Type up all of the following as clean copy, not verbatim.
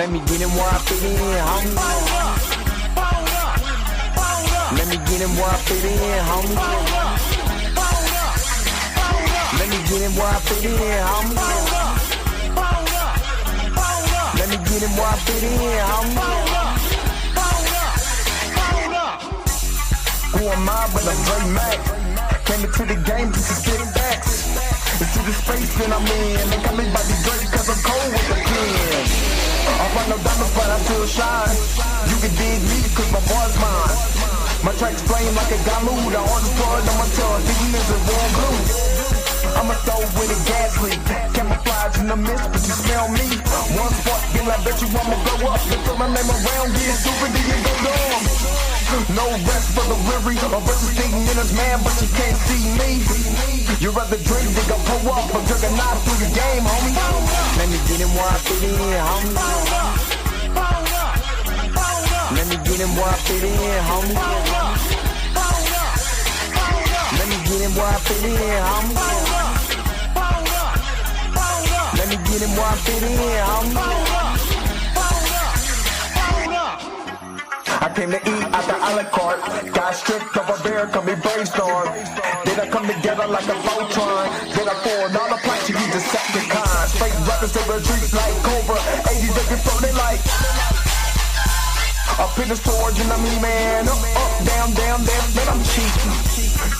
Let me get him where I fit in, homie. Let me get him where I fit in, homie. Let me get him where I fit in, homie. Let me get him where I fit in, homie. Who am I but I'm Dre Mac? Came into the game just to spit facts. Into the space that I'm in. They got me by the Drake cause I'm cold with the pen. I run no diamonds but I still shine. You can dig me cause my boy's mine. My tracks flame like a Gamu. The hardest blood on my tongue. Thinking is a warm blue. I'ma throw with a gas leak. Camouflage in the mist, but you smell me. One spark, then I bet you I'ma blow up. They throw my name around, get stupid, then you go dumb. No rest for the weary. A bunch of sitting in his man, but you can't see me. You rather drink than go pull up. I'm drinking knife through the game, homie. Let me get him where I fit in, homie. Let me get him where I fit in, homie. Let me get him where I fit in, homie. Let me get him where I fit in, homie. I came to eat at the a la carte. Got stripped of a bear, come be brainstorm. Then I come together like a Voltron. Then I poured all the planks, you use the second kind. Straight rappers, they retreat like Cobra. 80s, they can float, they like. Up in the storage and I'm E-man. Up, down, down, man, I'm cheap.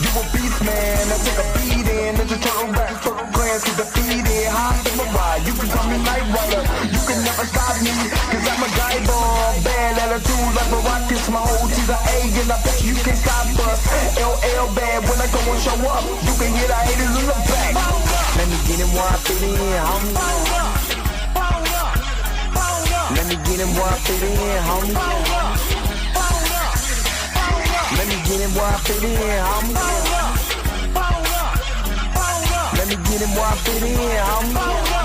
You a beast, man. I take a beating. Ninja turtle rap, turtle plans, get defeated. High in my ride, you can call me Night Rider. You can never stop me, cause I'm a guy bomb. Bad attitude like a rocket, my whole T's a A, and I bet you can't stop us. LL bad, when I go and show up, you can hear the haters in the back. Let me get him where I fit in, homie. Let me get him where I fit in, homie. Let me get him where I fit in, homie. Let me get him where I fit in, homie.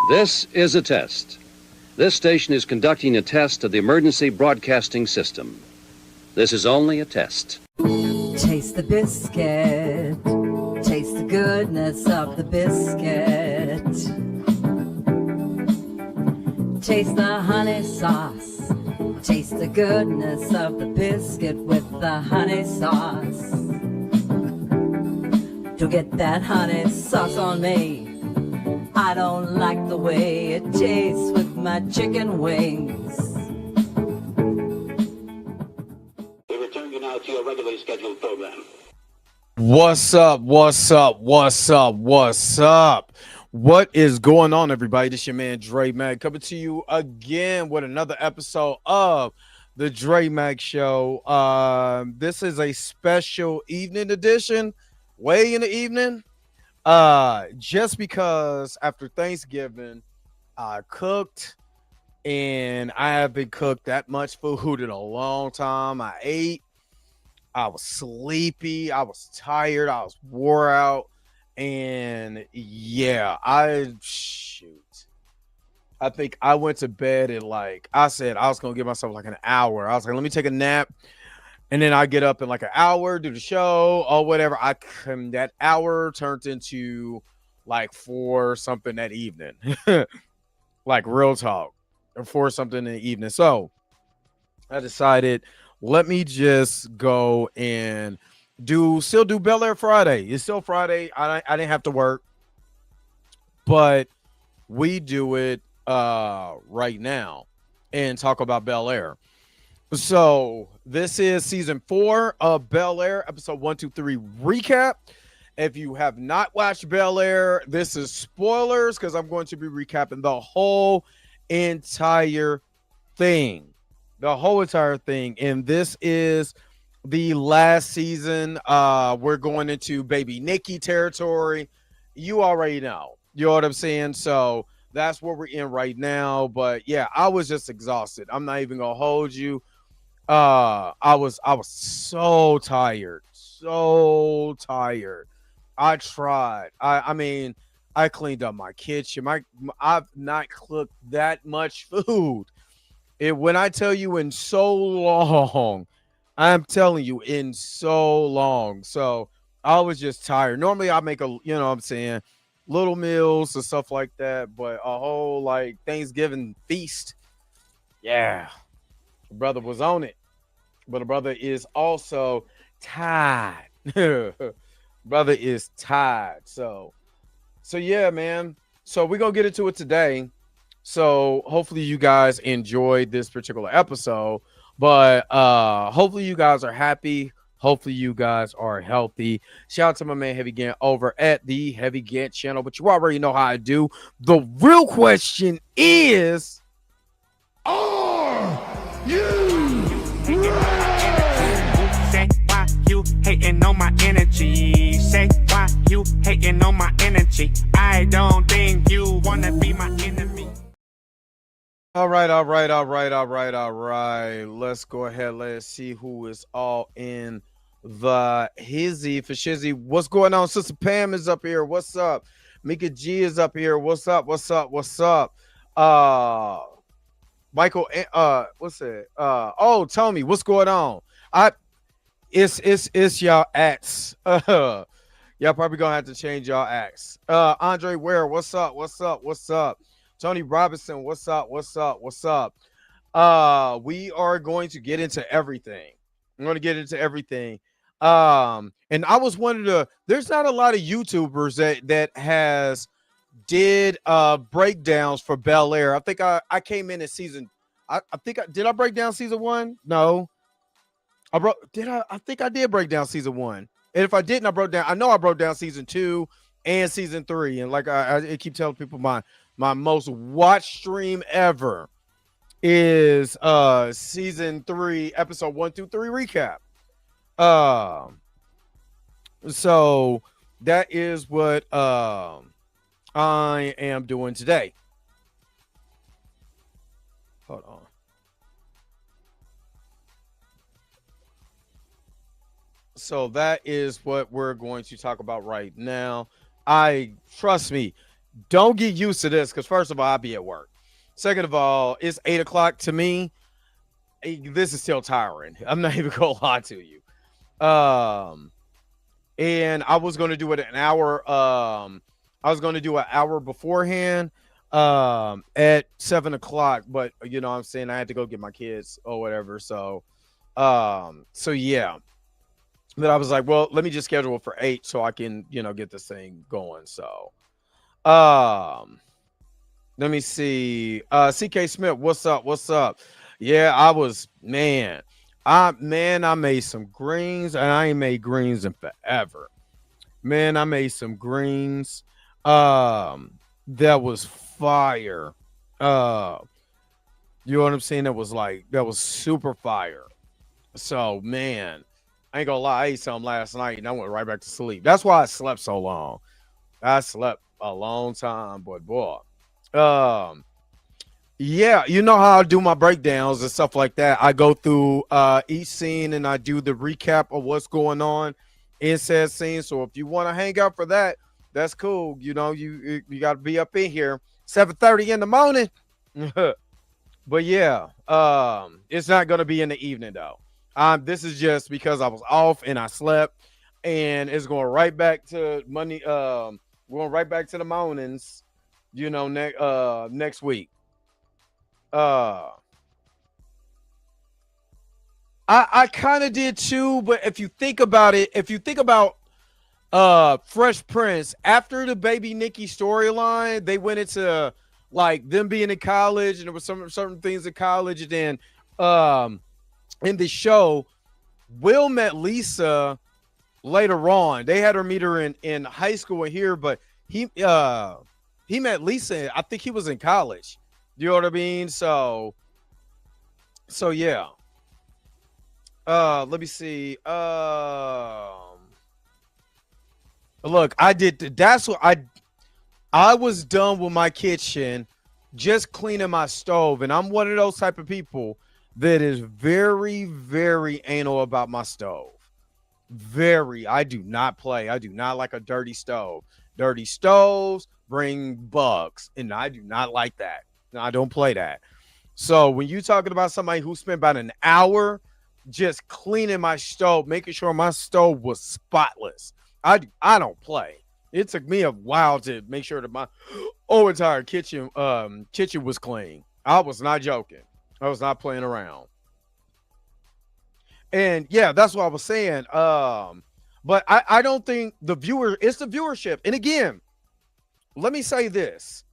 This is a test. This station is conducting a test of the emergency broadcasting system. This is only a test. Taste the biscuit. Taste the goodness of the biscuit. Taste the honey sauce. Taste the goodness of the biscuit with the honey sauce. To get that honey sauce on me, I don't like the way it tastes with my chicken wings. We return you now to your regularly scheduled program. What's up? What's up? What's up? What's up? What is going on, everybody? This is your man Dre Mag coming to you again with another episode of the Dre Mag Show. This is a special evening edition, way in the evening. Just because after Thanksgiving, I cooked and I haven't cooked that much food in a long time. I ate, I was sleepy, I was tired, I was wore out, and yeah, I think I went to bed at I said I was gonna give myself like an hour. I was like, let me take a nap. And then I get up in like an hour, do the show or whatever. That hour turned into like 4 something that evening, like real talk, or 4 something in the evening. So I decided, let me just go and still do Bel Air Friday. It's still Friday. I didn't have to work, but we do it right now and talk about Bel Air. So this is season 4 of Bel Air, episode 1, 2, 3 recap. If you have not watched Bel Air, this is spoilers because I'm going to be recapping the whole entire thing. And this is the last season. We're going into baby Nikki territory. You already know. You know what I'm saying? So that's what we're in right now. But yeah, I was just exhausted. I'm not even gonna hold you. I was so tired. So tired. I tried. I mean, I cleaned up my kitchen. I've not cooked that much food. When I tell you in so long, I'm telling you in so long. So I was just tired. Normally I make what I'm saying, little meals and stuff like that, but a whole like Thanksgiving feast. Yeah, brother was on it, but a brother is also tired. Brother is tired. So yeah, man. So we're gonna get into it today. So hopefully you guys enjoyed this particular episode. But hopefully you guys are happy. Hopefully you guys are healthy. Shout out to my man Heavy Gant over at the Heavy Gant channel. But you already know how I do. The real question is, are you Say why you hating on my energy? Say why you hating on my energy? I don't think you wanna be my enemy. all right, all right, all right, all right, all right. Let's go ahead. Let's see who is all in the hizzy for shizzy. What's going on? Sister Pam is up here. What's up? Mika G is up here. What's up? What's up? What's up? Uh Michael, what's it? Oh, Tommy, what's going on? I it's y'all acts. Y'all probably gonna have to change y'all acts. Andre Ware, what's up? What's up? What's up? Tony Robinson, what's up? What's up? What's up? We are going to get into everything. I'm going to get into everything. And I was one of there's not a lot of YouTubers that has did breakdowns for Bel Air. I think I came in season. I think did I break down season 1? No. I think I did break down season 1. And if I didn't, I know I broke down season 2 and season 3. And like I keep telling people, my most watched stream ever is season 3, episode 1 through 3 recap. So that is what I am doing today. Hold on. So that is what we're going to talk about right now. Trust me, don't get used to this because first of all, I'll be at work. Second of all, it's 8:00 to me. This is still tiring. I'm not even gonna lie to you. And I was gonna do it an hour. I was gonna do an hour beforehand. At 7:00, but you know what I'm saying, I had to go get my kids or whatever. So yeah. But I was like, well, let me just schedule it for 8 so I can, get this thing going. So, let me see. CK Smith, what's up? What's up? Yeah, I made some greens and I ain't made greens in forever. Man, I made some greens. That was fire. You know what I'm saying? That was super fire. So, man, I ain't gonna lie, I ate something last night and I went right back to sleep. That's why I slept so long. I slept a long time, but boy. Yeah, you know how I do my breakdowns and stuff like that. I go through each scene and I do the recap of what's going on in said scene. So if you want to hang out for that, that's cool. You got to be up in here 7:30 in the morning. But yeah, it's not gonna be in the evening though. This is just because I was off and I slept, and it's going right back to Monday. Going right back to the mornings, next week. I kind of did too, but if you think about it, Fresh Prince, after the baby Nikki storyline, they went into like them being in college, and there was some certain things in college, and then in the show, Will met Lisa later on. They had her meet her in high school and here, but he met Lisa. I think he was in college. You know what I mean? So yeah. Let me see. Look, I did. That's what I was done with my kitchen, just cleaning my stove, and I'm one of those type of people that is very, very anal about my stove. Very. I do not play. I do not like a dirty stove. Dirty stoves bring bugs, and I do not like that. No, I don't play that. So when you talking about somebody who spent about an hour just cleaning my stove, making sure my stove was spotless, I don't play. It took me a while to make sure that my whole entire kitchen was clean. I was not joking. I was not playing around. And yeah, that's what I was saying. But I don't think it's the viewership. And again, let me say this.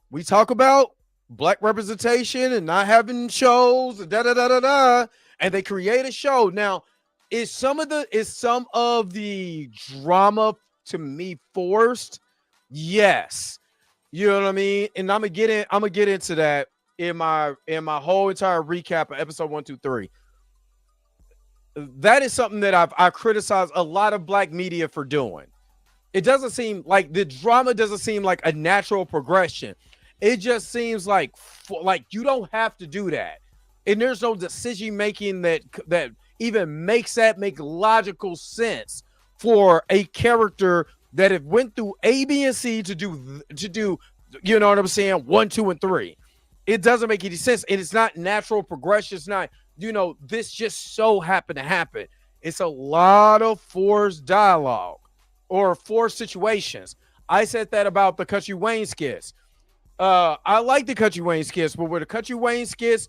We talk about black representation and not having shows and and they create a show. Now, is some of the drama to me forced? Yes. You know what I mean? And I'm gonna get into that in my whole entire recap of episode 1, 2, 3. That is something that I've criticized a lot of black media for doing. It doesn't seem like the drama doesn't seem like a natural progression. It just seems like you don't have to do that. And there's no decision making that even make logical sense for a character that have went through A, B, and C to do, you know what I'm saying? 1, 2, and 3. It doesn't make any sense. And it's not natural progression. It's not, this just so happened to happen. It's a lot of forced dialogue or forced situations. I said that about the Country Wayne skits. I like the Country Wayne skits, but where the Country Wayne skits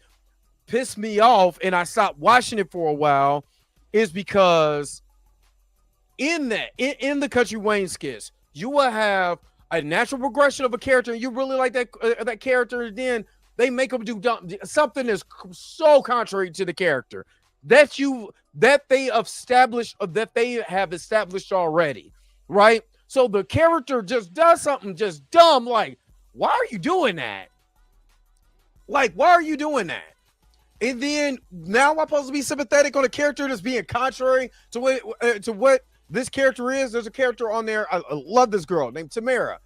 pissed me off and I stopped watching it for a while is because in the Country Wayne skits, you will have a natural progression of a character and you really like that character, and then they make them do something that's so contrary to the character that they have established already, right? So the character just does something just dumb, like, why are you doing that? Like, why are you doing that? And then now I'm supposed to be sympathetic on a character that's being contrary to what this character is. There's a character on there. I love this girl named Tamara.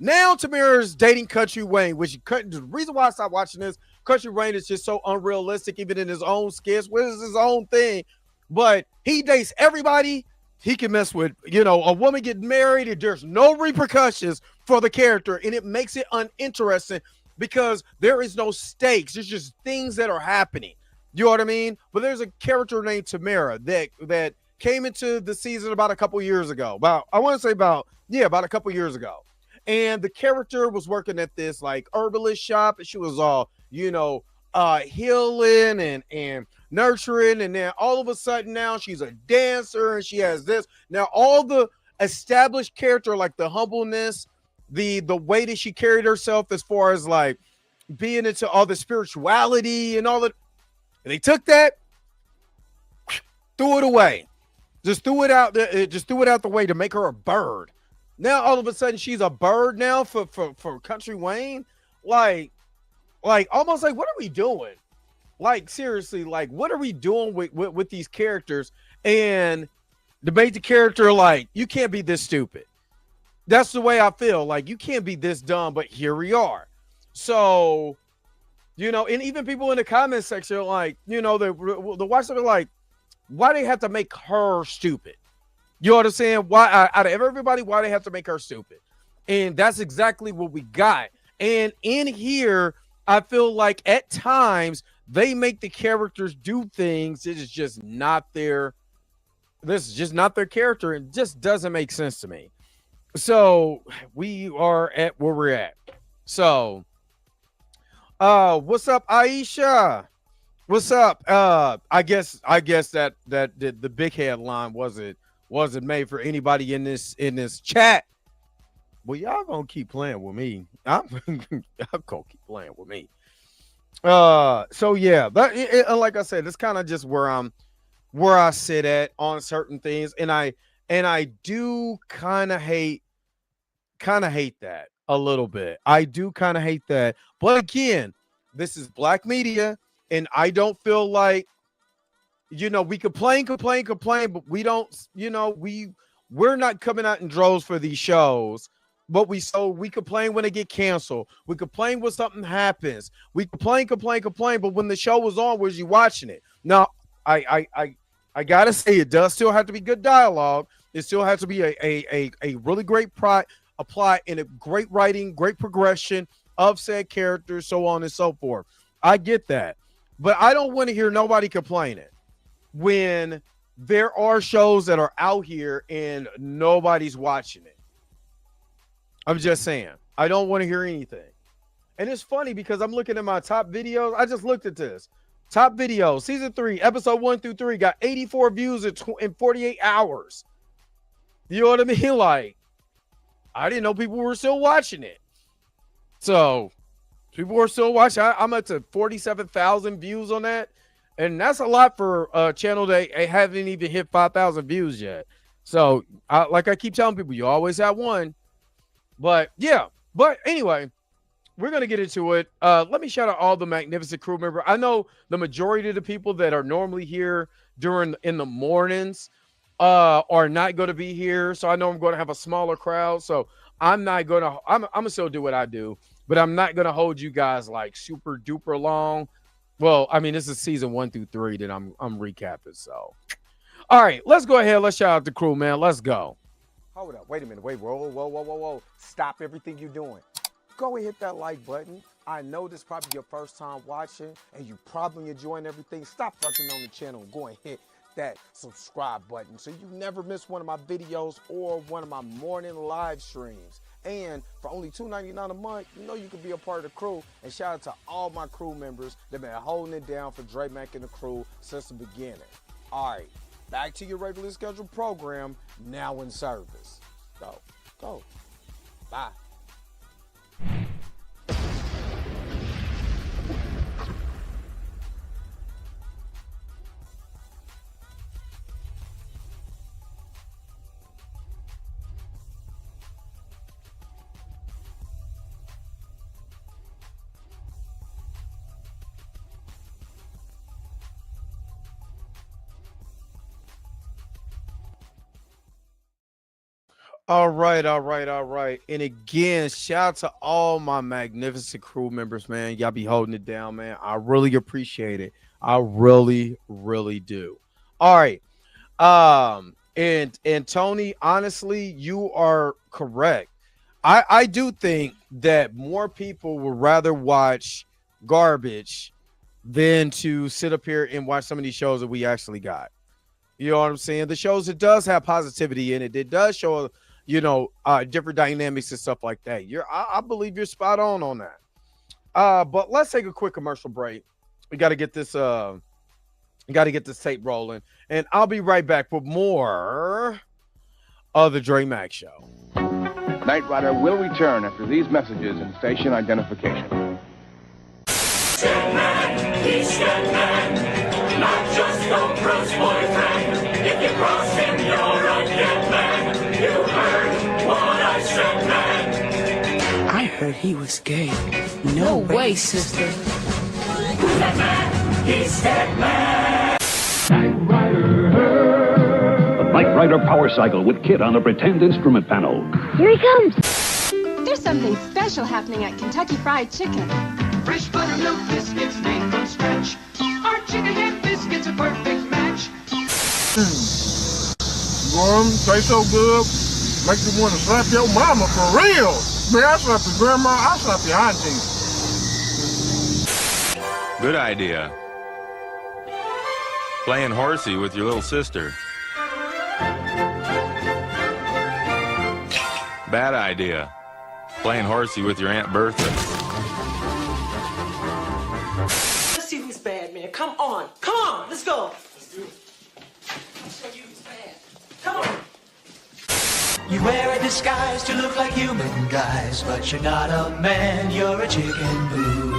Now Tamara's dating Country Wayne, which the reason why I stopped watching this, Country Wayne is just so unrealistic, even in his own skits, which is his own thing. But he dates everybody he can mess with. A woman getting married, and there's no repercussions for the character, and it makes it uninteresting because there is no stakes. There's just things that are happening. You know what I mean? But there's a character named Tamara that came into the season about a couple years ago. About a couple years ago. And the character was working at this like herbalist shop, and she was all, healing and nurturing. And then all of a sudden now she's a dancer and she has this. Now all the established character, like the humbleness, the way that she carried herself as far as like being into all the spirituality and all that, and they took that, threw it away. Just threw it out the way to make her a bird. Now all of a sudden she's a bird now for Country Wayne. Like almost like, what are we doing? Like seriously, like what are we doing with these characters? And debate the character like, you can't be this stupid. That's the way I feel. Like you can't be this dumb, but here we are. So, and even people in the comment section, like, the watch are like, why they have to make her stupid? You know what I'm saying? Why out of everybody, why they have to make her stupid? And that's exactly what we got. And in here, I feel like at times they make the characters do things that is just not their. This is just not their character. It just doesn't make sense to me. So we are at where we're at. So, what's up, Aisha? What's up? I guess that the big headline wasn't made for anybody in this chat. Well, y'all gonna keep playing with me. I'm gonna keep playing with me. So yeah, but like I said, it's kind of just where I sit at on certain things, and I do kind of hate that a little bit. I do kind of hate that, but again, this is black media, and I don't feel like you know, we complain, but we don't, you know, we're not coming out in droves for these shows. But we complain when they get canceled. We complain when something happens. We complain. But when the show was on, was you watching it? Now, I gotta say, it does still have to be good dialogue. It still has to be a really great plot and a great writing, great progression of said characters, so on and so forth. I get that, but I don't want to hear nobody complaining when there are shows that are out here and nobody's watching it. I'm just saying, I don't want to hear anything. And it's funny because I'm looking at my top videos. I just looked at this. Top videos, season 3, episode 1 through 3, got 84 views in 48 hours. You know what I mean? Like, I didn't know people were still watching it. So, people are still watching. I'm up to 47,000 views on that. And that's a lot for a channel that haven't even hit 5,000 views yet. So, like I keep telling people, you always have one. But yeah, but anyway, we're going to get into it. Let me shout out all the magnificent crew members. I know the majority of the people that are normally here in the mornings are not going to be here. So I know I'm going to have a smaller crowd. So I'm going to still do what I do, but I'm not going to hold you guys like super duper long. Well, I mean, this is season 1 through 3 that I'm recapping. So, all right, let's go ahead. Let's shout out the crew, man. Let's go. Hold up. Wait a minute. Wait. Whoa. Stop everything you're doing. Go and hit that like button. I know this is probably your first time watching and you probably enjoying everything. Stop fucking on the channel and go and hit that subscribe button so you never miss one of my videos or one of my morning live streams. And for only $2.99 a month, you know you can be a part of the crew. And shout out to all my crew members that have been holding it down for Dre Mack and the crew since the beginning. All right. Back to your regularly scheduled program, now in service. Go. Bye. All right. And again, shout out to all my magnificent crew members, man. Y'all be holding it down, man. I really appreciate it. I really, really do. All right. And Tony, honestly, you are correct. I do think that more people would rather watch garbage than to sit up here and watch some of these shows that we actually got. You know what I'm saying? The shows, it does have positivity in it. It does show, you know, different dynamics and stuff like that. I believe you're spot on that. But let's take a quick commercial break. We got to get this tape rolling, and I'll be right back with more of the Dre Mack Show. Knight Rider will return after these messages and station identification. Scanman, he's Scanman, not just a Bruce boyfriend. If you cross him, you're a dead man. You heard what I said, man. I heard he was gay. No way, sister. Who's that man? He's Scanman. Knight Rider. The Knight Rider power cycle with Kit on the pretend instrument panel. Here he comes. There's something special happening at Kentucky Fried Chicken. Fresh buttermilk biscuits made from scratch. Our chicken and biscuits a perfect match. Warm, taste so good, make you want to slap your mama for real. Man, I slap your grandma, I slap your auntie. Good idea. Playing horsey with your little sister. Bad idea. Playing horsey with your Aunt Bertha. Let's see who's bad, man. Come on, let's go. Let's do it. Let's show you who's bad. Come on. You wear a disguise to look like human guys, but you're not a man, you're a chicken boo.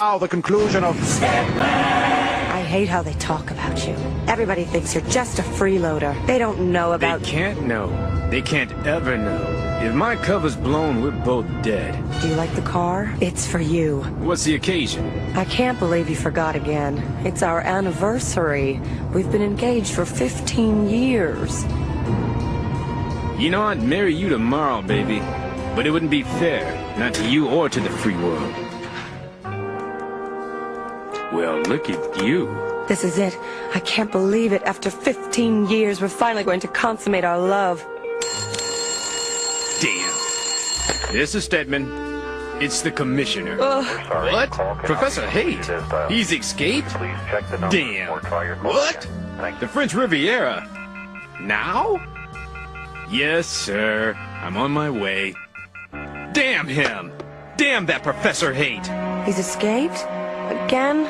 Now the conclusion of I hate how they talk about you. Everybody thinks you're just a freeloader. They don't know about... They can't know. They can't ever know. If my cover's blown, we're both dead. Do you like the car? It's for you. What's the occasion? I can't believe you forgot again. It's our anniversary. We've been engaged for 15 years. You know, I'd marry you tomorrow, baby. But it wouldn't be fair. Not to you or to the free world. Well, look at you. This is it. I can't believe it. After 15 years, we're finally going to consummate our love. Damn. This is Stedman. It's the commissioner. Ugh. What? Professor Haight? He's escaped? Damn. What? The French Riviera? Now? Yes, sir. I'm on my way. Damn him! Damn that Professor Haight! He's escaped? Again?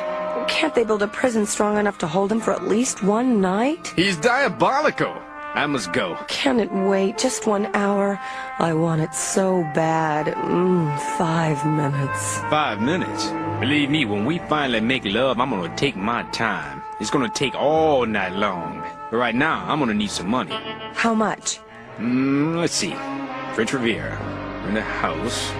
Can't they build a prison strong enough to hold him for at least one night? He's diabolical! I must go. Can it wait just 1 hour? I want it so bad. 5 minutes. 5 minutes? Believe me, when we finally make love, I'm gonna take my time. It's gonna take all night long. But right now, I'm gonna need some money. How much? Let's see. French Riviera. In the house.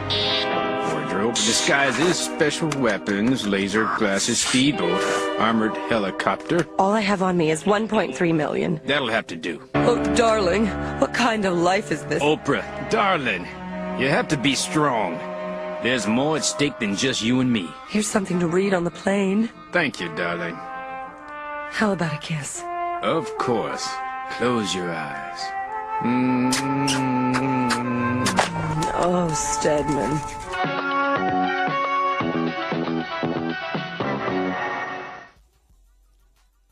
Wardrobe. Disguises, special weapons, laser glasses, speedboat, armored helicopter. All I have on me is 1.3 million. That'll have to do. Oh, darling, what kind of life is this? Oprah, darling, you have to be strong. There's more at stake than just you and me. Here's something to read on the plane. Thank you, darling. How about a kiss? Of course. Close your eyes. Oh, Stedman.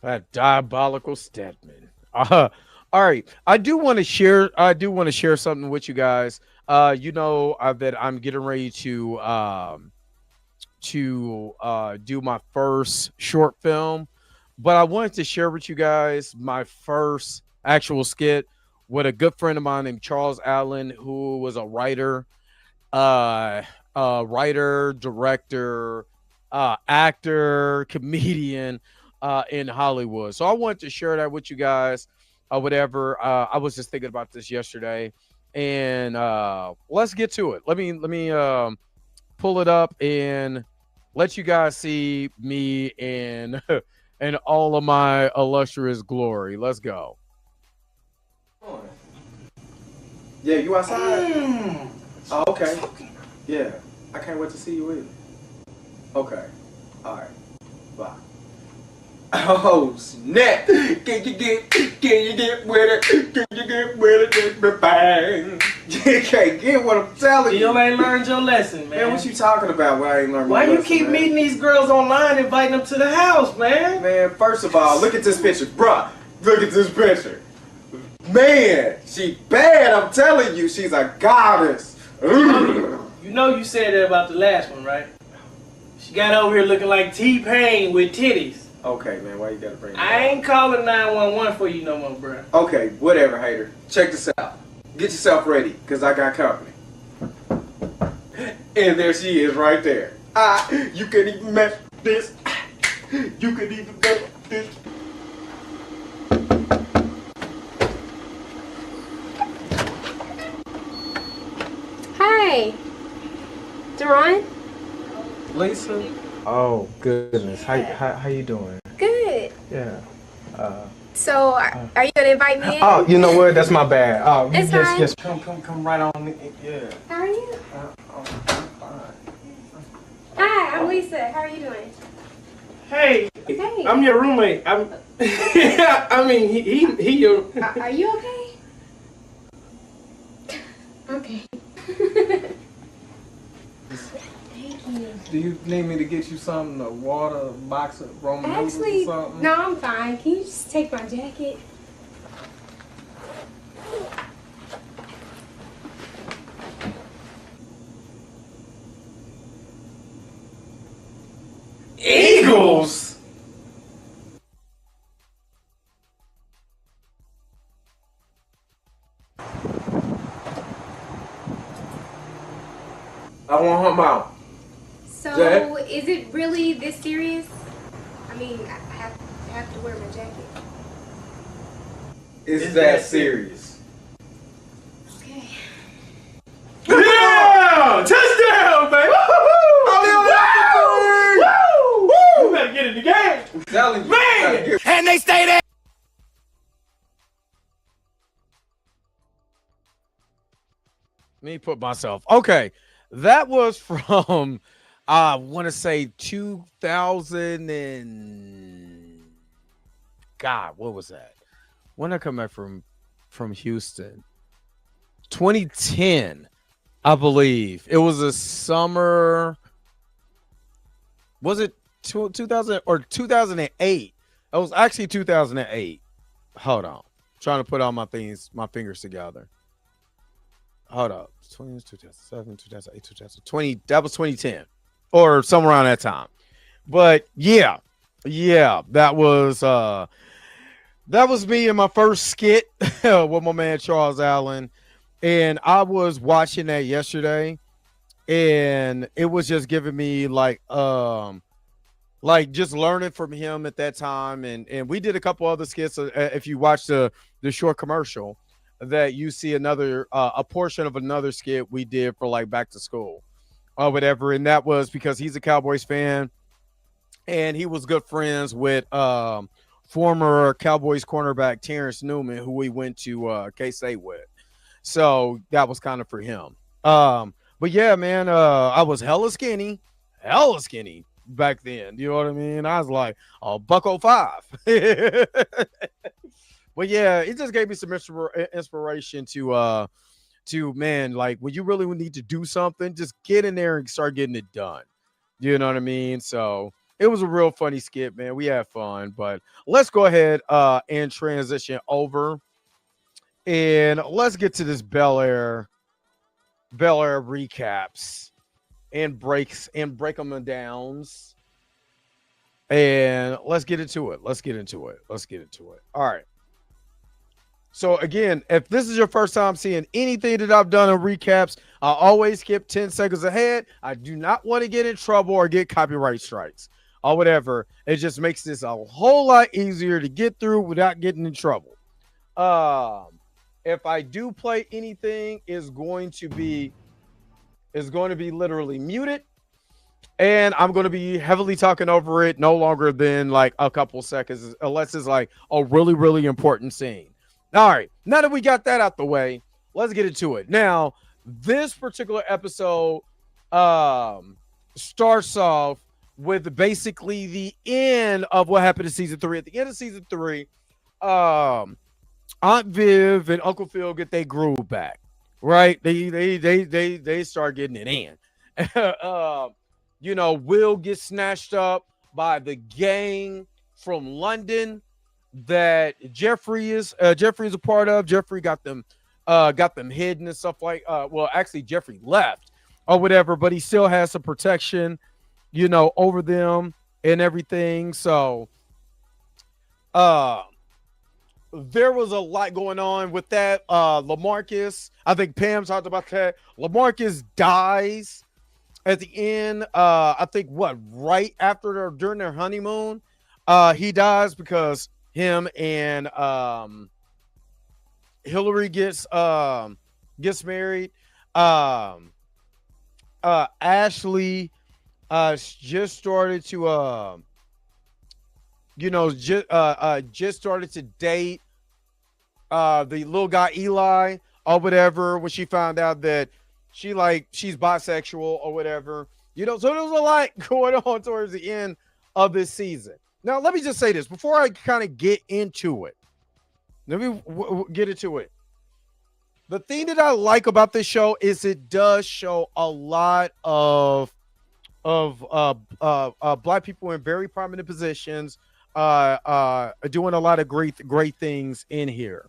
That diabolical Stedman. All right. I do want to share something with you guys. You know that I'm getting ready to do my first short film, but I wanted to share with you guys my first actual skit with a good friend of mine named Charles Allen, who was a writer, director, actor, comedian in Hollywood. So I wanted to share that with you guys. Whatever. I was just thinking about this yesterday, and let's get to it. Let me pull it up and let you guys see me in and all of my illustrious glory. Let's go. Yeah, you outside? Oh, okay. Yeah. I can't wait to see you either. Okay. All right. Bye. Oh, snap. Can you get with it? Can you get with it? Bang. You can't get what I'm telling you. You ain't learned your lesson, man. Man, what you talking about when I ain't learned Why my you lesson, keep man? meeting these girls online, inviting them to the house, man? Man, first of all, look at this picture. Bruh, look at this picture. Man, she bad, I'm telling you. She's a goddess. You know you said that about the last one, right? She got over here looking like T-Pain with titties. Okay, man, why you gotta bring that I up? ain't calling 911 for you no more, bruh. Okay, whatever, hater. Check this out. Get yourself ready, because I got company. And there she is right there. You can even match this. You can even match this. Hi. Deron? Lisa? Oh, goodness. How you doing? Good. Yeah. So, are you going to invite me in? Oh, you know what? That's my bad. Oh, It's fine. just come right on in. Yeah. How are you? I'm fine. Hi, I'm Lisa. How are you doing? Hey, Hey. I'm your roommate. I mean, he your... Are you okay? Okay. Thank you. Do you need me to get you something? A water, a box of Roman noodles Actually, or something? no, I'm fine. Can you just take my jacket? Eagles? I want her mouth. So, Jack? is it really this serious? I mean, I have to wear my jacket. It's that serious. Okay. Touchdown, baby! Woo! You better get in the game. I'm telling you. Man! And they stay there. Let me put myself. Okay. That was from I want to say 2000 and God, what was that? When did I come back from Houston? 2010, I believe. It was a summer. Was it 2000 or 2008? It was actually 2008. Hold on. I'm trying to put all my fingers together. Hold up. 2007, 2008, 2020. That was 2010 or somewhere around that time. But yeah, that was me in my first skit with my man Charles Allen. And I was watching that yesterday, and it was just giving me like just learning from him at that time. And we did a couple other skits. If you watch the short commercial, that you see another a portion of another skit we did for like back to school or whatever. And that was because he's a Cowboys fan, and he was good friends with former Cowboys cornerback Terrence Newman, who we went to K-State with. So that was kind of for him. But yeah, man, I was hella skinny back then. You know what I mean? I was like $105. But yeah, it just gave me some inspiration to man, like when you really need to do something, just get in there and start getting it done. You know what I mean? So it was a real funny skit, man. We had fun, but let's go ahead and transition over, and let's get to this Bel Air recaps and break them downs, and let's get into it. All right. So again, if this is your first time seeing anything that I've done in recaps, I always skip 10 seconds ahead. I do not want to get in trouble or get copyright strikes or whatever. It just makes this a whole lot easier to get through without getting in trouble. If I do play anything, is going to be literally muted, and I'm going to be heavily talking over it, no longer than like a couple seconds, unless it's like a really, really important scene. All right, now that we got that out the way, let's get into it. Now, this particular episode starts off with basically the end of what happened in season 3. At the end of season 3, Aunt Viv and Uncle Phil get their groove back, right? They start getting it in. Will get snatched up by the gang from London that Jeffrey is a part of. Jeffrey got them hidden and stuff like actually Jeffrey left or whatever, but he still has some protection, over them and everything. So there was a lot going on with that. LaMarcus, I think Pam talked about that. LaMarcus dies at the end. I think right after during their honeymoon, he dies because him and Hillary gets married. Ashley just started to just started to date the little guy Eli or whatever, when she found out that she's bisexual or whatever. So there was a lot going on towards the end of this season. Now, let me just say this before I kind of get into it. Let me get into it. The thing that I like about this show is it does show a lot of Black people in very prominent positions doing a lot of great things in here.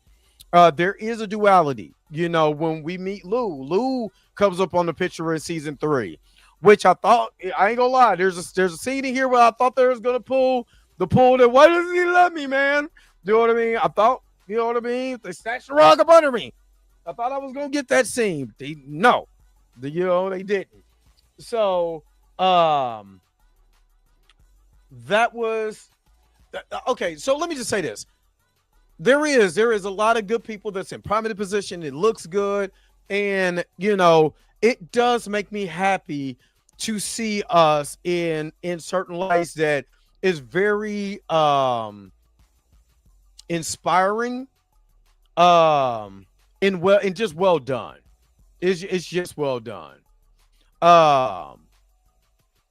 There is a duality. When we meet Lou comes up on the picture in season 3, which I thought, I ain't gonna lie, there's a scene in here where I thought they was gonna pull that, why doesn't he love me, man? You know what I mean? I thought, you know what I mean? They snatched the rug up under me. I thought I was gonna get that scene. They didn't. So that was okay. So let me just say this. There is a lot of good people that's in prominent position. It looks good. And, it does make me happy to see us in certain lights that is very inspiring, and just well done. It's just well done. Um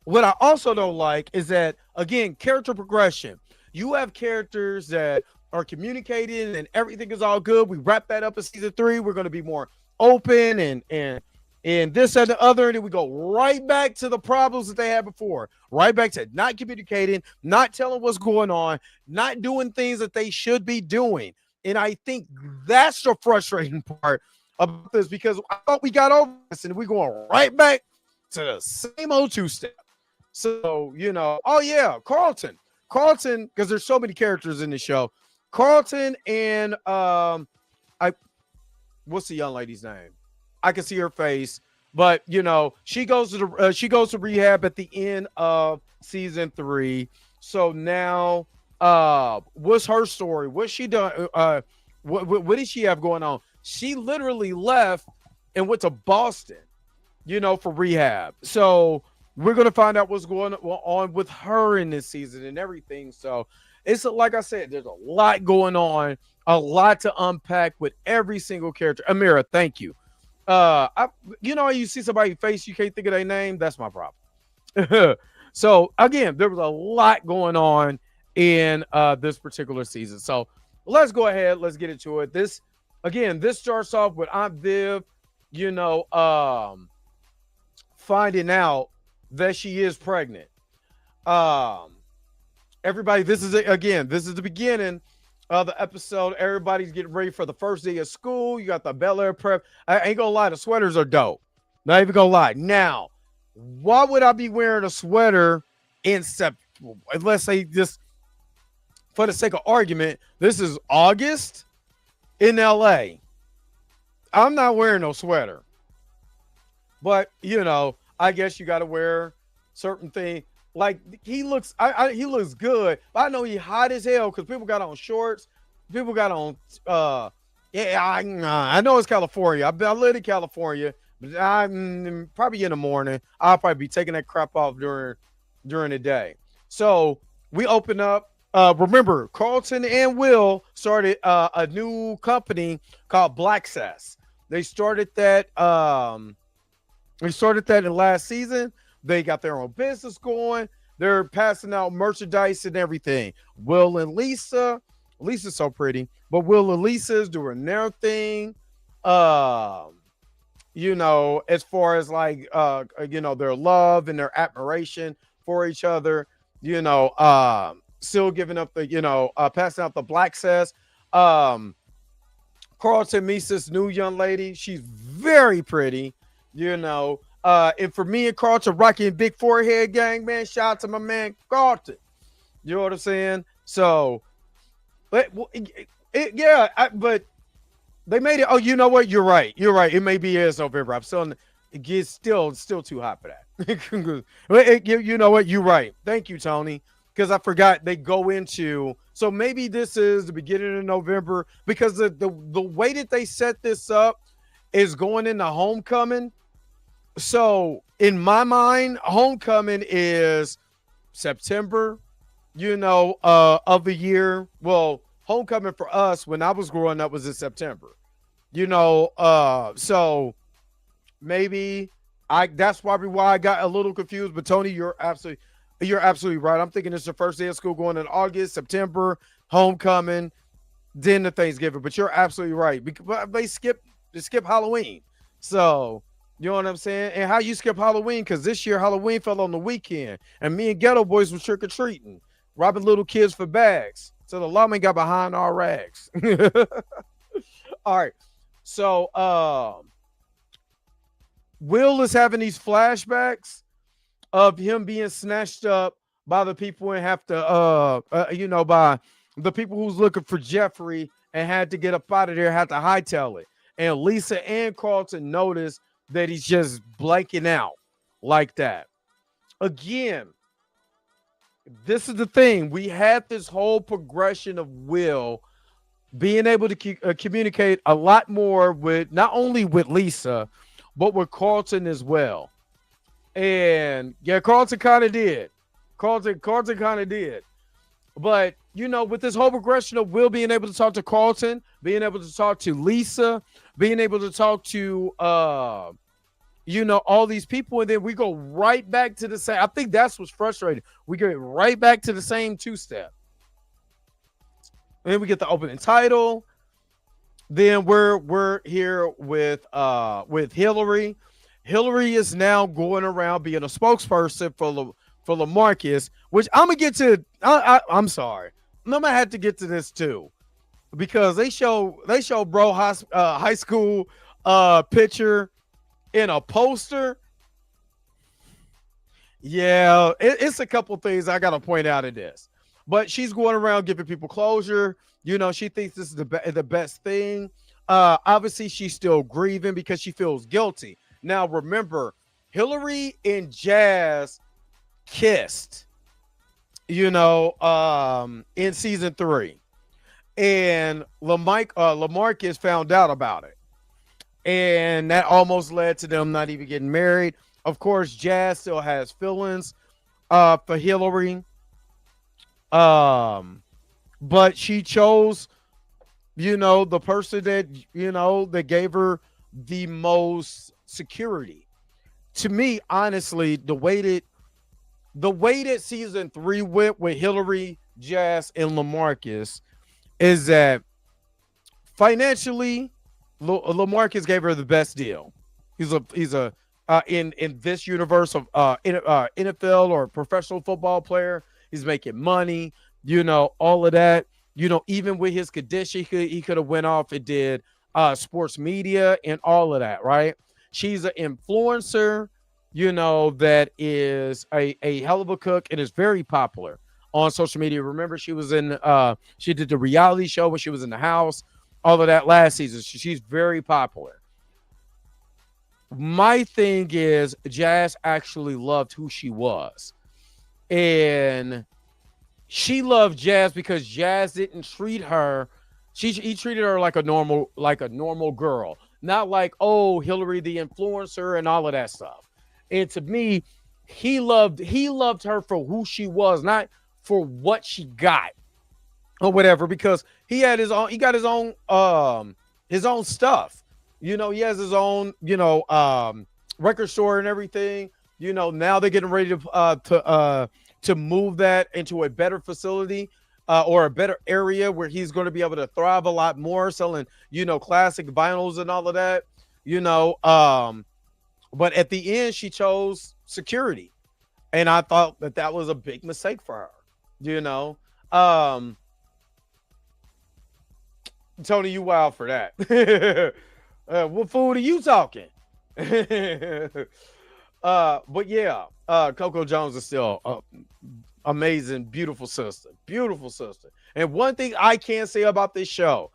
what I also don't like is that, again, character progression. You have characters that are communicating and everything is all good. We wrap that up in season 3. We're going to be more open and this and the other, and then we go right back to the problems that they had before. Right back to not communicating, not telling what's going on, not doing things that they should be doing. And I think that's the frustrating part about this, because I thought we got over this and we're going right back to the same old two-step. So, oh yeah, Carlton, because there's so many characters in the show. Carlton and what's the young lady's name? I can see her face, but she goes to rehab at the end of season 3. So now, what's her story? What's she done? What did she have going on? She literally left and went to Boston, for rehab. So we're going to find out what's going on with her in this season and everything. So it's like I said, there's a lot going on, a lot to unpack with every single character. Amira, thank you. You see somebody's face, you can't think of their name. That's my problem. So again, there was a lot going on in this particular season. So let's go ahead. Let's get into it. This starts off with Aunt Viv, finding out that she is pregnant. Everybody, this is the beginning of the episode. Everybody's getting ready for the first day of school. You got the Bel Air prep. I ain't gonna lie, the sweaters are dope. Not even gonna lie. Now, why would I be wearing a sweater in September? Let's say, just for the sake of argument, this is August in LA. I'm not wearing no sweater. But I guess you got to wear certain things. Like, he looks good, but I know he hot as hell because people got on shorts. People got on. I know it's California. I live in California, but I'm probably in the morning. I'll probably be taking that crap off during the day. So we open up. Remember, Carlton and Will started a new company called Blacksess. They started that. We started that in last season. They got their own business going. They're passing out merchandise and everything. Will and Lisa's so pretty, but Will and Lisa's doing their thing. As far as like, their love and their admiration for each other. Still giving up the, passing out the Blacksess. Carlton meets this new young lady. She's very pretty. And for me and Carlton rocking big forehead gang, man, shout out to my man Carlton. You know what I'm saying? So, but they made it. Oh, you know what? You're right. It may be November. I'm still, it's still too hot for that. You know what? You're right. Thank you, Tony. Because I forgot they go into. So maybe this is the beginning of November, because the way that they set this up is going into homecoming. So in my mind, homecoming is September, of the year. Well, homecoming for us when I was growing up was in September, so maybe that's probably why I got a little confused. But Tony, you're absolutely right. I'm thinking it's the first day of school going in August, September, homecoming, then the Thanksgiving. But you're absolutely right. Because they skip Halloween. So, you know what I'm saying? And how you skip Halloween? Because this year Halloween fell on the weekend, and me and Ghetto Boys was trick or treating, robbing little kids for bags. So the lawman got behind our rags. All right. So Will is having these flashbacks of him being snatched up by the people and have to by the people who's looking for Jeffrey and had to get up out of there, had to hightail it. And Lisa and Carlton notice that he's just blanking out like that. Again, this is the thing. We had this whole progression of Will being able to communicate a lot more with, not only with Lisa, but with Carlton as well. And yeah, Carlton kind of did. Carlton kind of did. But, with this whole progression of Will being able to talk to Carlton, being able to talk to Lisa, being able to talk to, all these people, and then we go right back to the same. I think that's what's frustrating. We get right back to the same two-step. And then we get the opening title. Then we're here with Hillary. Hillary is now going around being a spokesperson for LaMarcus, which I'm gonna get to. I'm sorry, I'm gonna have to get to this too, because they show bro high school picture in a poster. Yeah, it's a couple things I gotta point out in this, but she's going around giving people closure. She thinks this is the best thing. Obviously, she's still grieving because she feels guilty. Now, remember, Hillary and Jazz kissed, in season 3, and LaMarcus found out about it, and that almost led to them not even getting married. Of course, Jazz still has feelings for Hillary, but she chose, the person that that gave her the most security. To me, honestly, the way that season 3 went with Hillary, Jazz, and LaMarcus is that financially, LaMarcus gave her the best deal. He's a in this universe of NFL or professional football player. He's making money, all of that. Even with his condition, he could have went off and did sports media and all of that, right? She's an influencer, that is a hell of a cook and is very popular on social media. Remember, she did the reality show when she was in the house, all of that last season. She's very popular. My thing is, Jazz actually loved who she was. And she loved Jazz because Jazz didn't treat her. He treated her like a normal girl, not like, oh, Hillary the influencer and all of that stuff. And to me, he loved her for who she was, not for what she got or whatever. Because he got his own stuff. He has his own record store and everything. Now they're getting ready to move that into a better facility. Or a better area where he's going to be able to thrive a lot more, selling, classic vinyls and all of that, but at the end, she chose security. And I thought that was a big mistake for her, Tony, you wild for that. What food are you talking? But yeah, Coco Jones is still amazing, beautiful sister. And one thing I can say about this show,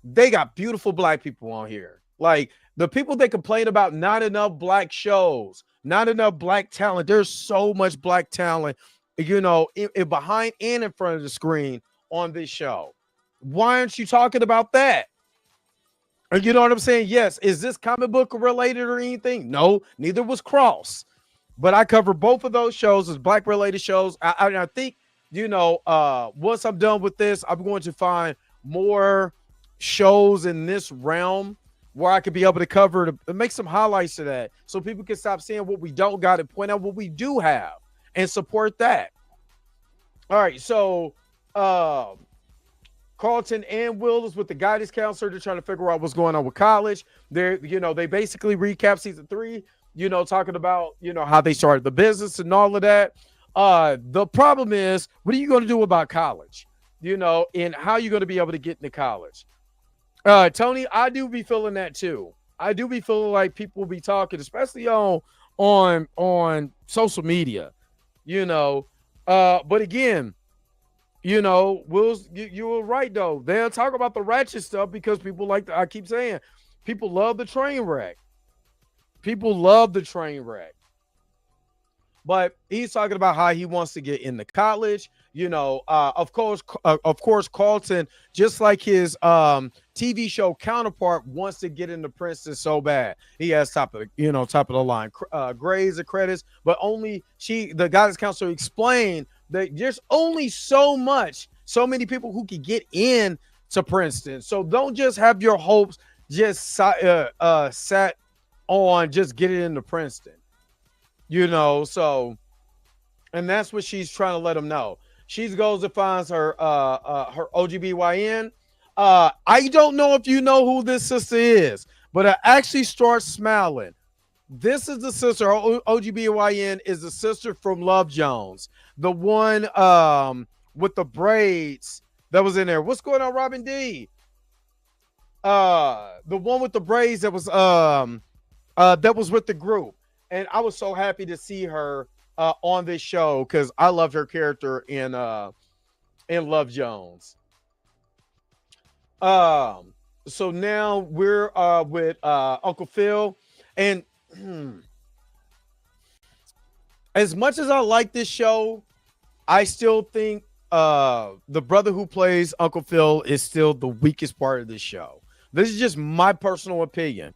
they got beautiful black people on here. Like, the people that complain about not enough black shows, not enough black talent. There's so much black talent, behind and in front of the screen on this show. Why aren't you talking about that? You know what I'm saying? Yes. Is this comic book related or anything? No, neither was Cross. But I cover both of those shows as black related shows. I think, once I'm done with this, I'm going to find more shows in this realm where I could be able to cover to make some highlights to that, so people can stop seeing what we don't got and point out what we do have and support that. All right. So Carlton and Will is with the guidance counselor. They're trying to figure out what's going on with college. They basically recap season 3, talking about, how they started the business and all of that. The problem is, what are you going to do about college? And how are you going to be able to get into college? Tony, I do be feeling that too. I do be feeling like people will be talking, especially on social media, but again, you were right though. They'll talk about the ratchet stuff because people I keep saying, people love the train wreck. People love the train wreck. But he's talking about how he wants to get into college. Of course, Carlton, just like his TV show counterpart, wants to get into Princeton so bad. He has top of the line grades and credits, but only the guidance counselor explained that there's only so many people who can get in to Princeton. So don't just have your hopes just set on just getting into Princeton. So, and that's what she's trying to let him know. She goes and finds her OGBYN. I don't know if you know who this sister is, but I actually start smiling. This is the sister. OGBYN is the sister from Love Jones, the one with the braids that was in there. What's going on, Robin D? The one with the braids that was with the group. And I was so happy to see her on this show because I love her character in Love Jones. So now we're with Uncle Phil, and as much as I like this show, I still think the brother who plays Uncle Phil is still the weakest part of this show. This is just my personal opinion.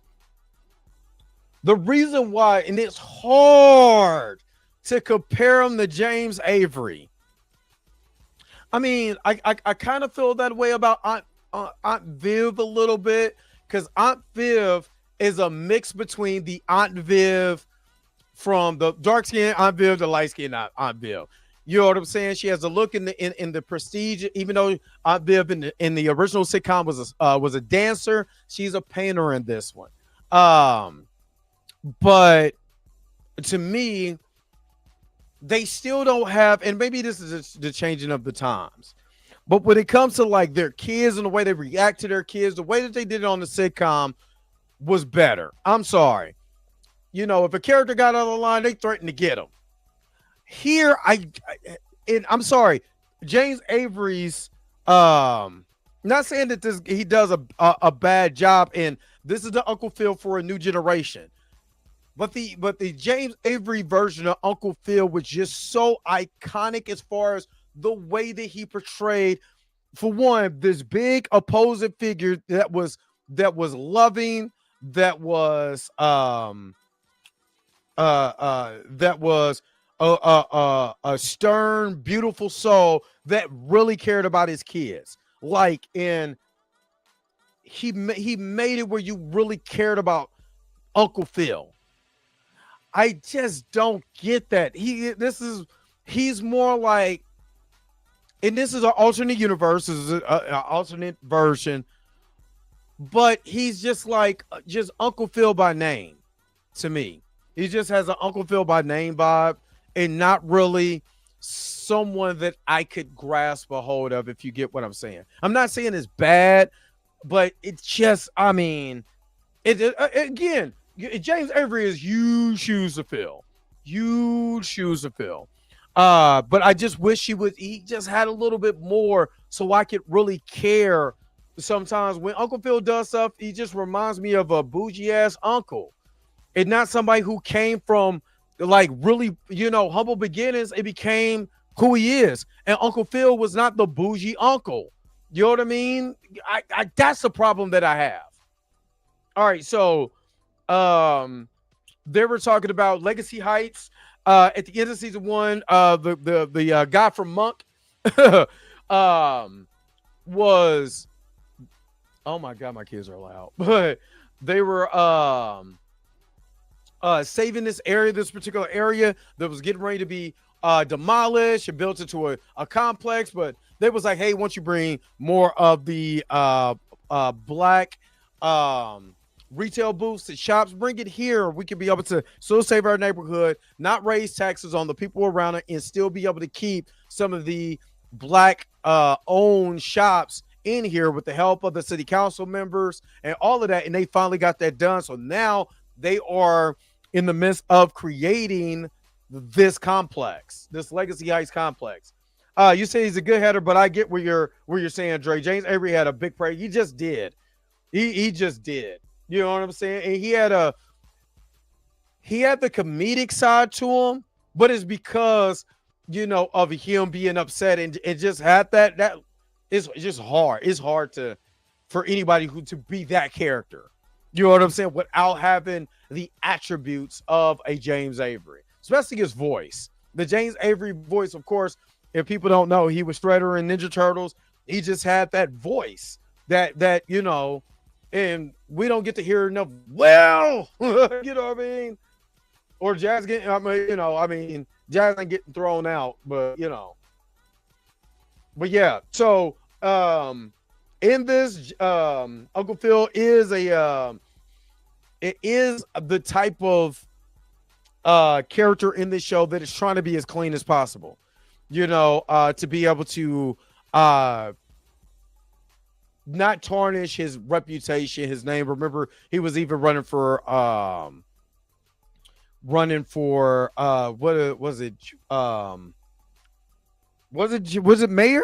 The reason why, and it's hard to compare him to James Avery. I mean, I kind of feel that way about Aunt Viv a little bit, because Aunt Viv is a mix between the Aunt Viv from the dark skin Aunt Viv, the light skin Aunt Viv. You know what I'm saying? She has a look in the Prestige, even though Aunt Viv in the original sitcom was a dancer. She's a painter in this one. But to me, they still don't have, and maybe this is the changing of the times, but when it comes to like their kids and the way they react to their kids, the way that they did it on the sitcom was better. I'm sorry. If a character got out of the line, they threatened to get him. Here, I'm sorry, James Avery's, not saying that he does a bad job, and this is the Uncle Phil for a new generation. But the James Avery version of Uncle Phil was just so iconic as far as the way that he portrayed, for one, this big opposing figure that was loving, that was a stern, beautiful soul that really cared about his kids. And he made it where you really cared about Uncle Phil. I just don't get that. He's more like, and this is an alternate universe, this is an alternate version, but he's just like Uncle Phil by name to me. He just has an Uncle Phil by name vibe, and not really someone that I could grasp a hold of, if you get what I'm saying. I'm not saying it's bad, but it's just, again, James Avery is huge shoes to fill. Huge shoes to fill. But I just wish he just had a little bit more so I could really care. Sometimes when Uncle Phil does stuff, he just reminds me of a bougie ass uncle. And not somebody who came from like really, humble beginnings and became who he is. And Uncle Phil was not the bougie uncle. You know what I mean? That's the problem that I have. All right, so they were talking about Legacy Heights at the end of season 1. The guy from Monk was, oh my god, my kids are loud, but they were saving this particular area that was getting ready to be demolished and built into a complex. But they was like, hey, once you bring more of the black retail booths and shops, bring it here. We can be able to still save our neighborhood, not raise taxes on the people around it, and still be able to keep some of the black owned shops in here with the help of the city council members and all of that. And they finally got that done. So now they are in the midst of creating this complex, this Legacy Heights complex. You say he's a good header, but I get where you're saying, Dre. James Avery had a big prayer. He just did. He just did. You know what I'm saying? And he had the comedic side to him, but it's because, of him being upset and just had that it's just hard. It's hard for anybody to be that character. You know what I'm saying? Without having the attributes of a James Avery, especially his voice. The James Avery voice, of course, if people don't know, he was Shredder in Ninja Turtles. He just had that voice that and we don't get to hear enough. Well, you know what I mean? Or Jazz getting, Jazz ain't getting thrown out, but But yeah, so in this, Uncle Phil is it is the type of character in this show that is trying to be as clean as possible, to be able to not tarnish his reputation, his name. Remember, he was even running for what was it? Was it mayor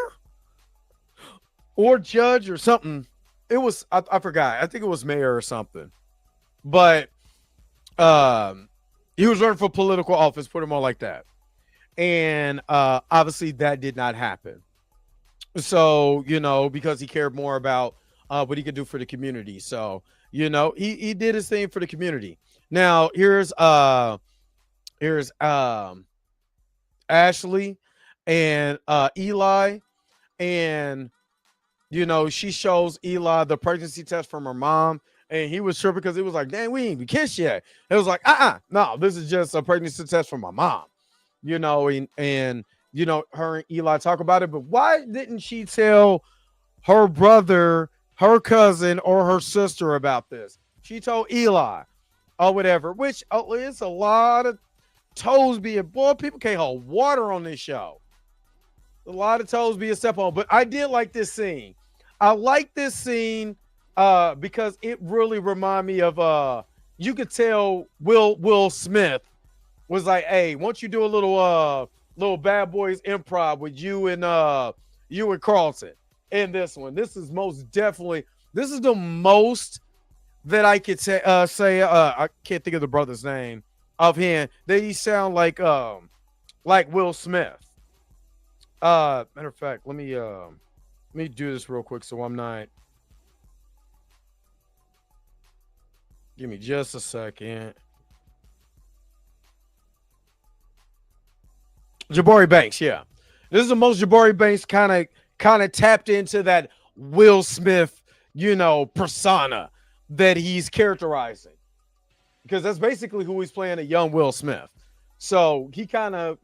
or judge or something? It was I forgot. I think it was mayor or something. But he was running for political office, put him on like that. And obviously that did not happen. So, because he cared more about what he could do for the community. So, he did his thing for the community. Now, here's Ashley and Eli, and she shows Eli the pregnancy test from her mom, and he was tripping because it was like, dang, we ain't even kissed yet. It was like, no, this is just a pregnancy test from my mom. And her and Eli talk about it, but why didn't she tell her brother, her cousin, or her sister about this? She told Eli or whatever, which it's a lot of toes being, boy, people can't hold water on this show. A lot of toes being stepped on, but I did like this scene. I like this scene because it really reminded me of you could tell Will Smith was like, hey, won't you do a little Bad Boys improv with you and Carlton in this one? This is most definitely, this is the most that I could say I can't think of the brother's name of him. They sound like Will Smith. Matter of fact, let me do this real quick so I'm not. Give me just a second. Jabari Banks, yeah. This is the most Jabari Banks kind of tapped into that Will Smith, persona that he's characterizing. Because that's basically who he's playing, a young Will Smith. So he kind of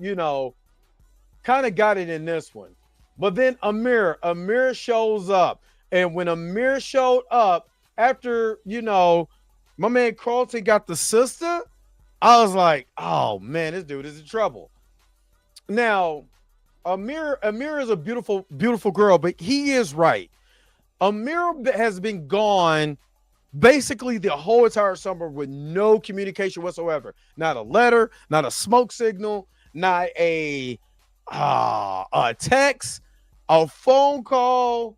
got it in this one. But then Amir shows up. And when Amir showed up, after, my man Carlton got the sister, I was like, oh, man, this dude is in trouble. Now, Amir is a beautiful, beautiful girl, but he is right. Amir has been gone basically the whole entire summer with no communication whatsoever. Not a letter, not a smoke signal, not a text, a phone call,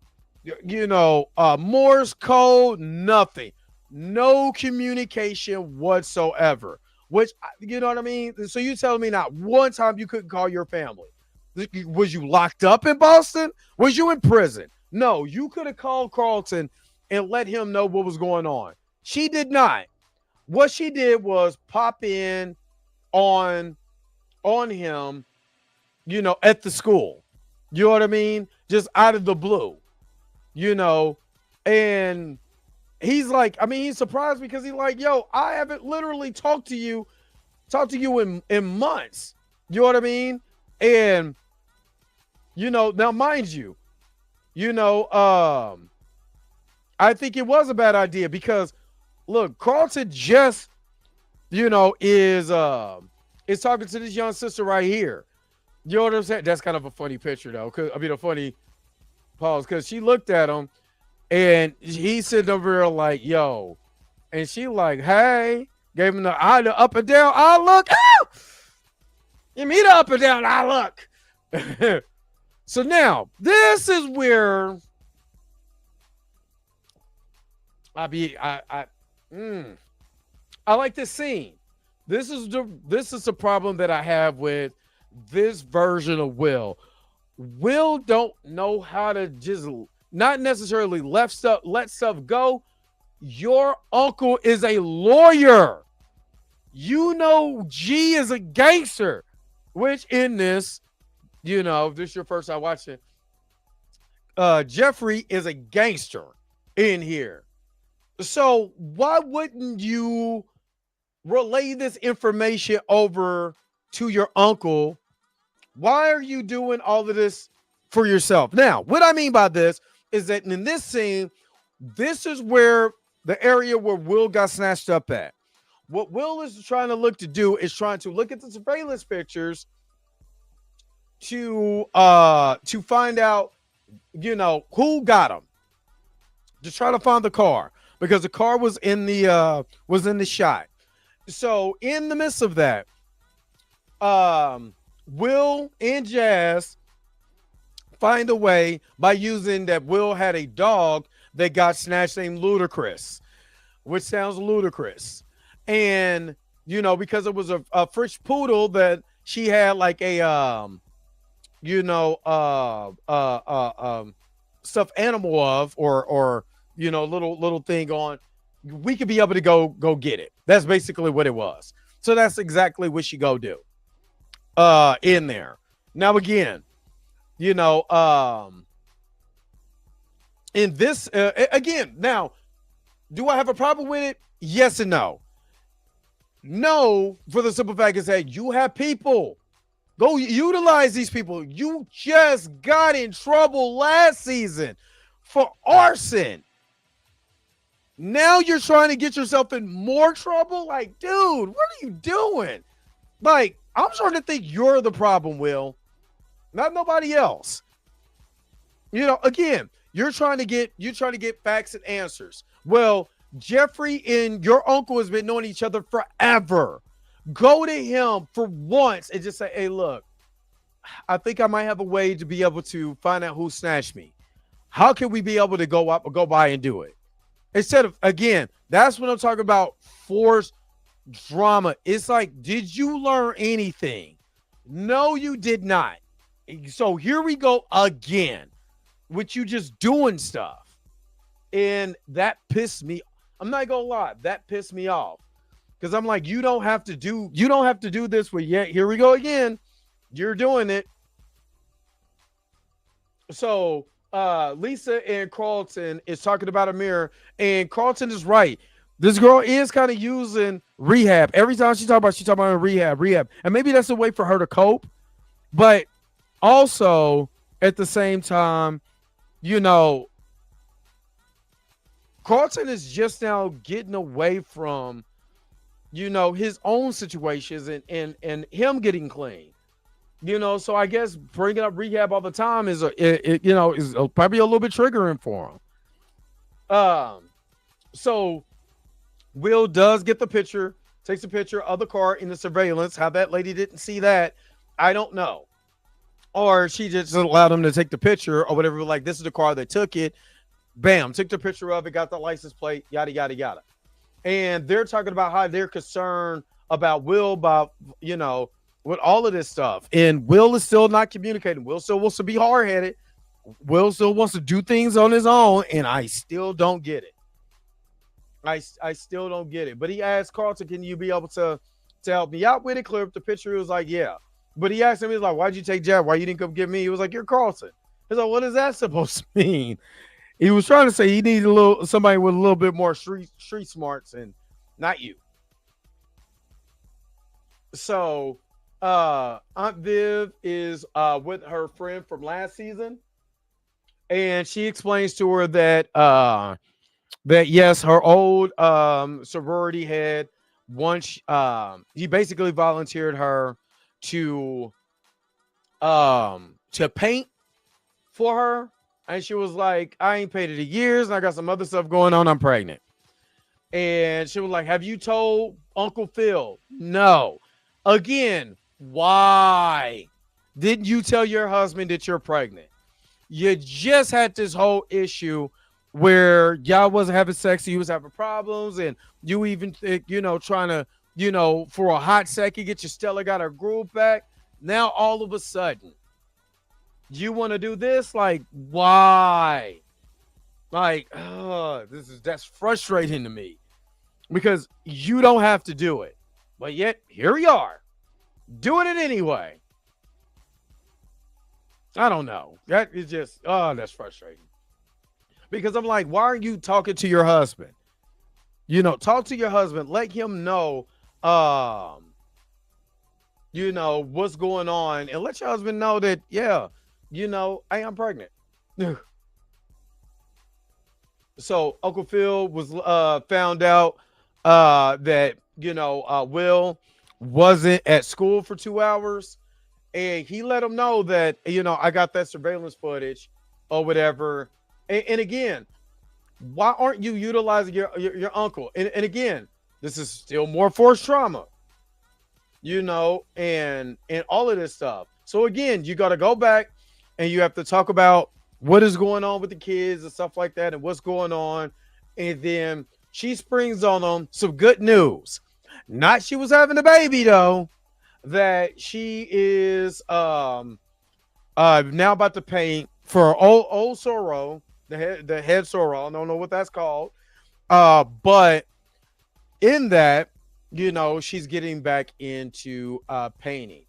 Morse code, nothing. No communication whatsoever. Which, you know what I mean? So you telling me not one time you couldn't call your family? Was you locked up in Boston? Was you in prison? No, you could have called Carlton and let him know what was going on. She did not. What she did was pop in on him, at the school. You know what I mean? Just out of the blue, and he's like, he's surprised because he's like, yo, I haven't literally talked to you in months. You know what I mean? And, now mind you, I think it was a bad idea because look, Carlton just, is talking to this young sister right here. You know what I'm saying? That's kind of a funny picture though. A funny pause because she looked at him and he sitting over there like, yo, and she like, hey, gave him the up and down eye look. Oh! Give me the up and down eye look. So now this is where I like this scene this is the problem that I have with this version of Will. Will don't know how to just not necessarily let stuff go. Your uncle is a lawyer. You know, G is a gangster, which in this, you know, if this is your first time watching, Jeffrey is a gangster in here. So why wouldn't you relay this information over to your uncle? Why are you doing all of this for yourself? Now, what I mean by this is that in this scene, this is where the area where Will got snatched up at. What Will is trying to look to do is trying to look at the surveillance pictures to find out, you know, who got him. To try to find the car, because the car was in the shot. So in the midst of that, Will and Jazz find a way by using that Will had a dog that got snatched named Ludacris, which sounds ludicrous. And, you know, because it was a French poodle that she had like a, stuffed animal of, or, you know, little thing on, we could be able to go get it. That's basically what it was. So that's exactly what she go do in there. Now, again, you know, in this, again, now, do I have a problem with it? Yes and no. No, for the simple fact is that you have people. Go utilize these people. You just got in trouble last season for arson. Now you're trying to get yourself in more trouble? Like, dude, what are you doing? Like, I'm starting to think you're the problem, Will. Not nobody else. You know, again, you're trying to get facts and answers. Well, Jeffrey and your uncle has been knowing each other forever. Go to him for once and just say, hey, look, I think I might have a way to be able to find out who snatched me. How can we be able to go by and do it? Instead of, again, that's what I'm talking about, forced drama. It's like, did you learn anything? No, you did not. So here we go again with you just doing stuff. And that pissed me. I'm not gonna lie, that pissed me off. Because I'm like, you don't have to do this with yet. Here we go again. You're doing it. So Lisa and Carlton is talking about a mirror, and Carlton is right. This girl is kind of using rehab. Every time she's talking about rehab. And maybe that's a way for her to cope. But also at the same time, you know, Carlton is just now getting away from, you know, his own situations and him getting clean. You know, so I guess bringing up rehab all the time is probably a little bit triggering for him. So Will does get the picture, takes a picture of the car in the surveillance. How that lady didn't see that, I don't know. Or she just allowed him to take the picture or whatever. Like, this is the car that took it. Bam, took the picture of it, got the license plate, yada, yada, yada. And they're talking about how they're concerned about Will, about, you know, with all of this stuff. And Will is still not communicating. Will still wants to be hard-headed. Will still wants to do things on his own, and I still don't get it. I still don't get it. But he asked Carlton, can you be able to help me out with it? Clear up the picture. He was like, yeah. But he asked him, he's like, why'd you take Jeff? Why you didn't come get me? He was like, you're Carlton. He's like, what is that supposed to mean? He was trying to say he needed somebody with a little bit more street smarts, and not you. So Aunt Viv is with her friend from last season, and she explains to her that yes, her old sorority head once he basically volunteered her to paint for her. And she was like, I ain't paid it in years, and I got some other stuff going on. I'm pregnant. And she was like, have you told Uncle Phil? No. Again, why didn't you tell your husband that you're pregnant? You just had this whole issue where y'all wasn't having sex, you was having problems, and you even, you know, trying to, for a hot second, get your Stella got her groove back. Now all of a sudden, you want to do this? Like, why? Like, that's frustrating to me because you don't have to do it, but yet here we are doing it anyway. I don't know. That is just, that's frustrating because I'm like, why aren't you talking to your husband? Talk to your husband. Let him know, what's going on, and let your husband know that, I am pregnant. So Uncle Phil was found out that Will wasn't at school for 2 hours, and he let him know that I got that surveillance footage or whatever. And again, why aren't you utilizing your uncle? And again, this is still more forced trauma, and all of this stuff. So again, you got to go back and you have to talk about what is going on with the kids and stuff like that and what's going on. And then she springs on them some good news. Not she was having a baby, though, that she is now about to paint for old Sorrow, the head Sorrow. I don't know what that's called. But in that, she's getting back into painting,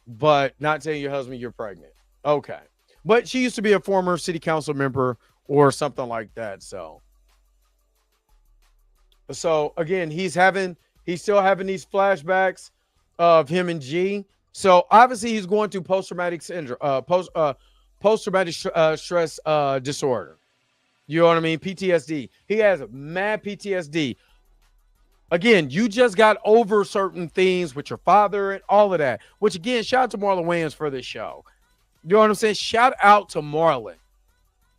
but not telling your husband you're pregnant. Okay. But she used to be a former city council member or something like that. So again, he's still having these flashbacks of him and G. So obviously he's going through post-traumatic syndrome, post-traumatic stress disorder. You know what I mean? PTSD. He has mad PTSD. Again, you just got over certain things with your father and all of that, which again, shout out to Marlon Wayans for this show. You know what I'm saying? Shout out to Marlon.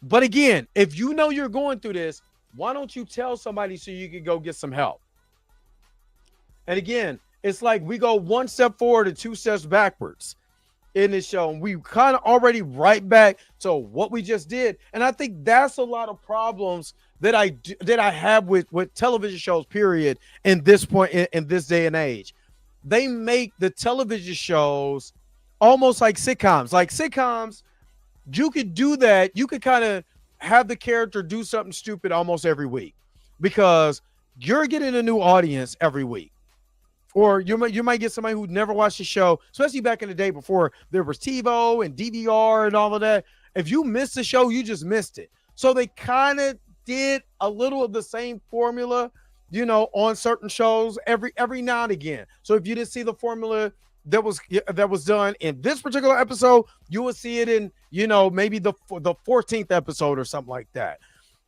But again, if you know you're going through this, why don't you tell somebody so you can go get some help? And again, it's like we go one step forward and 2 steps backwards in this show. And we kind of already right back to what we just did. And I think that's a lot of problems that I have with television shows, period, in this point, in this day and age. They make the television shows almost like sitcoms. Like sitcoms, you could do that. You could kind of have the character do something stupid almost every week because you're getting a new audience every week. Or you might get somebody who never watched the show, especially back in the day before there was TiVo and DVR and all of that. If you missed the show, you just missed it. So they kind of did a little of the same formula, on certain shows every now and again. So if you didn't see the formula that was done in this particular episode, you will see it in maybe the 14th episode or something like that.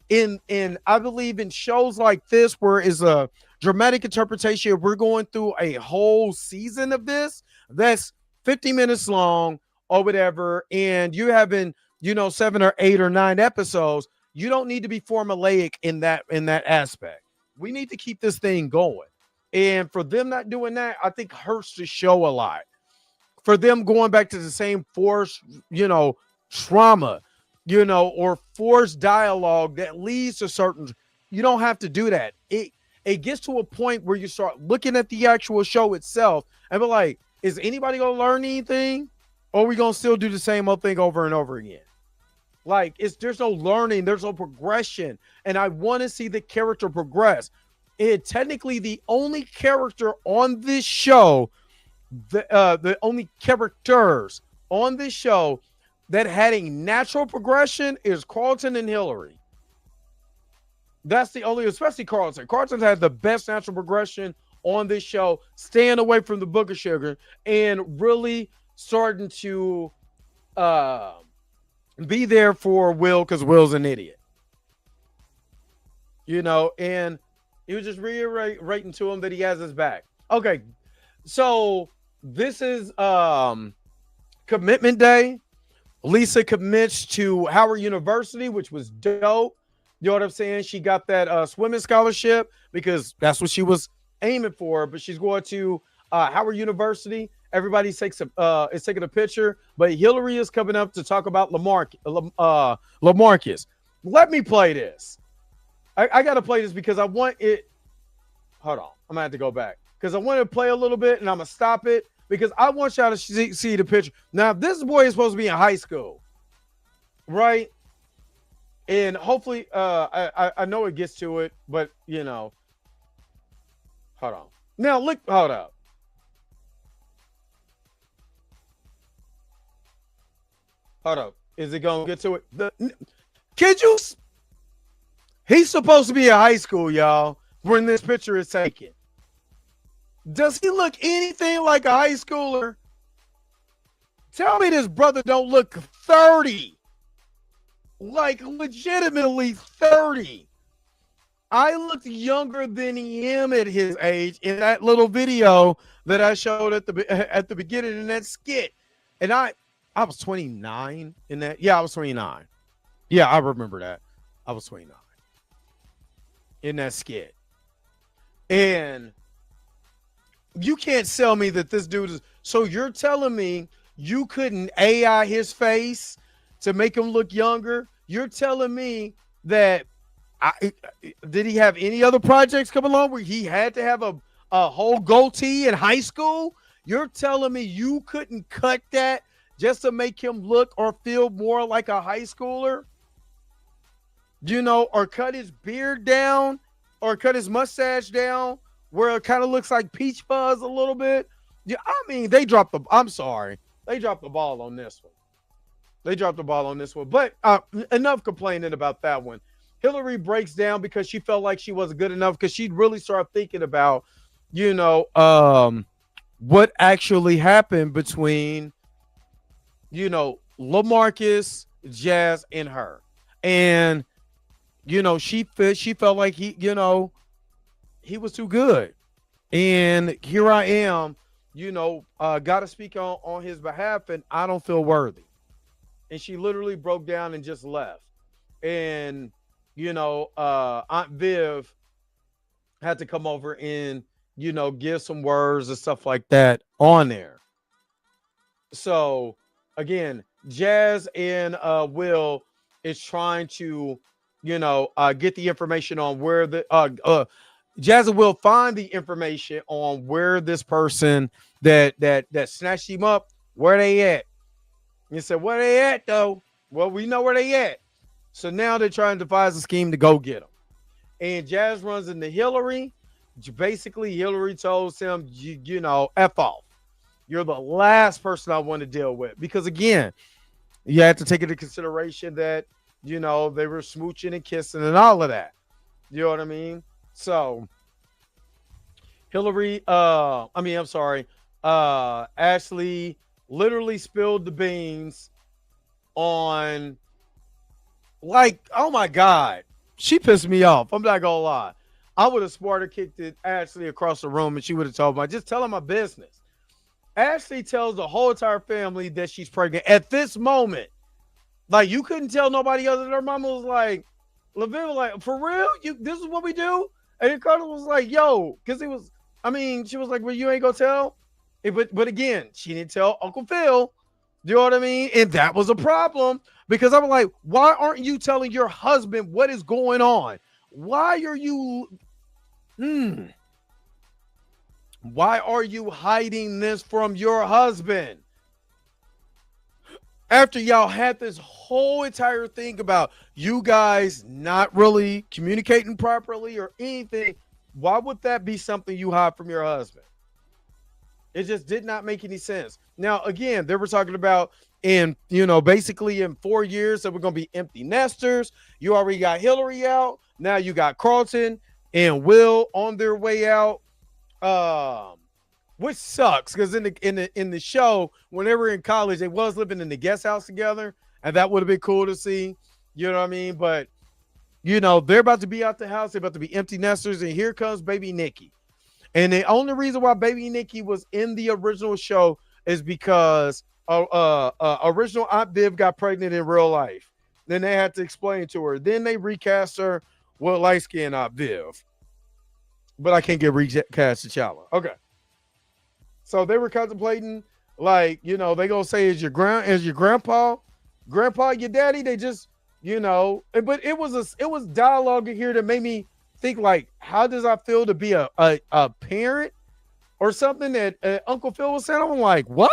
In I believe in shows like this where is a dramatic interpretation, we're going through a whole season of this that's 50 minutes long or whatever, and you're having 7 or 8 or 9 episodes. You don't need to be formulaic in that aspect. We need to keep this thing going. And for them not doing that, I think hurts the show a lot. For them going back to the same forced, trauma, or forced dialogue that leads to certain, you don't have to do that. It gets to a point where you start looking at the actual show itself and be like, is anybody going to learn anything? Or are we going to still do the same old thing over and over again? Like, there's no learning, there's no progression. And I want to see the character progress. Technically the only character on this show, the only characters on this show that had a natural progression is Carlton and Hillary. That's the only, especially Carlton. Carlton's had the best natural progression on this show, staying away from the Book of Sugar and really starting to be there for Will because Will's an idiot. And he was just reiterating to him that he has his back. Okay, so this is commitment day. Lisa commits to Howard University, which was dope. You know what I'm saying? She got that swimming scholarship because that's what she was aiming for. But she's going to Howard University. Everybody is taking a picture, but Hillary is coming up to talk about LaMarcus. Let me play this. I got to play this because I want it. Hold on. I'm going to have to go back because I want to play a little bit and I'm going to stop it because I want y'all to see the picture. Now, this boy is supposed to be in high school, right? And hopefully, I know it gets to it, but, you know, hold on. Now, look, hold up. Hold up. Is it going to get to it? Kid you? He's supposed to be in high school, y'all, when this picture is taken. Does he look anything like a high schooler? Tell me this brother don't look 30. Like, legitimately 30. I looked younger than him at his age in that little video that I showed at the beginning in that skit. And I was 29 in that. Yeah, I was 29. Yeah, I remember that. I was 29 in that skit. And you can't sell me that this dude is. So you're telling me you couldn't AI his face to make him look younger? You're telling me that did he have any other projects come along where he had to have a whole goatee in high school? You're telling me you couldn't cut that just to make him look or feel more like a high schooler? You know, or cut his beard down or cut his mustache down where it kind of looks like peach fuzz a little bit. Yeah, I mean, I'm sorry. They dropped the ball on this one. But enough complaining about that one. Hillary breaks down because she felt like she wasn't good enough because she'd really start thinking about, you know, what actually happened between, you know, LaMarcus, Jazz, and her. And, you know, she felt like he was too good. And here I am, you know, got to speak on his behalf, and I don't feel worthy. And she literally broke down and just left. And, you know, Aunt Viv had to come over and, you know, give some words and stuff like that on there. So, again, Jazz and Will is trying to, you know, get the information on where the Jazz and Will find the information on where this person that snatched him up, where they at. And you said, where they at, though? Well, we know where they at. So now they're trying to devise a scheme to go get them. And Jazz runs into Hillary. Basically, Hillary tells him, you know, F off. You're the last person I want to deal with. Because, again, you have to take into consideration that, you know, they were smooching and kissing and all of that. You know what I mean? So, Ashley literally spilled the beans on, like, oh my God, she pissed me off. I'm not gonna lie. I would have smarter kicked it Ashley across the room and she would have told me, just tell her my business. Ashley tells the whole entire family that she's pregnant at this moment. Like, you couldn't tell nobody other than her mama was like, Levin was like, for real? This is what we do? And then Carter was like, yo, because she was like, well, you ain't gonna tell? But again, she didn't tell Uncle Phil. Do you know what I mean? And that was a problem because I'm like, why aren't you telling your husband what is going on? Why are you hiding this from your husband? After y'all had this whole entire thing about you guys not really communicating properly or anything, why would that be something you hide from your husband? It just did not make any sense. Now, again, they were talking about basically in 4 years that we're going to be empty nesters. You already got Hillary out. Now you got Carlton and Will on their way out. Which sucks because in the show, when they were in college, they was living in the guest house together, and that would have been cool to see. You know what I mean? But, you know, they're about to be out the house. They're about to be empty nesters, and here comes baby Nikki. And the only reason why baby Nikki was in the original show is because original Aunt Viv got pregnant in real life. Then they had to explain to her. Then they recast her with light-skinned Aunt Viv. But I can't get recast T'Challa. Okay. So they were contemplating, like, you know, they gonna say, is your grandpa, your daddy? They just, you know, but it was dialogue in here that made me think, like, how does I feel to be a parent or something that Uncle Phil was saying. I'm like, what?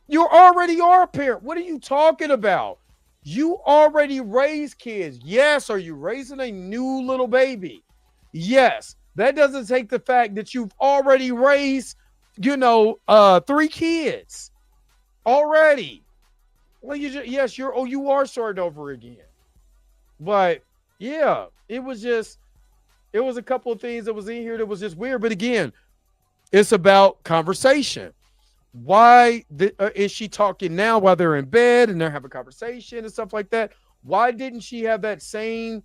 You already are a parent. What are you talking about? You already raised kids. Yes. Are you raising a new little baby? Yes. That doesn't take the fact that you've already raised, 3 kids already. Well, you are starting over again. But yeah, it was a couple of things that was in here that was just weird. But again, it's about conversation. Why is she talking now while they're in bed and they're having a conversation and stuff like that? Why didn't she have that same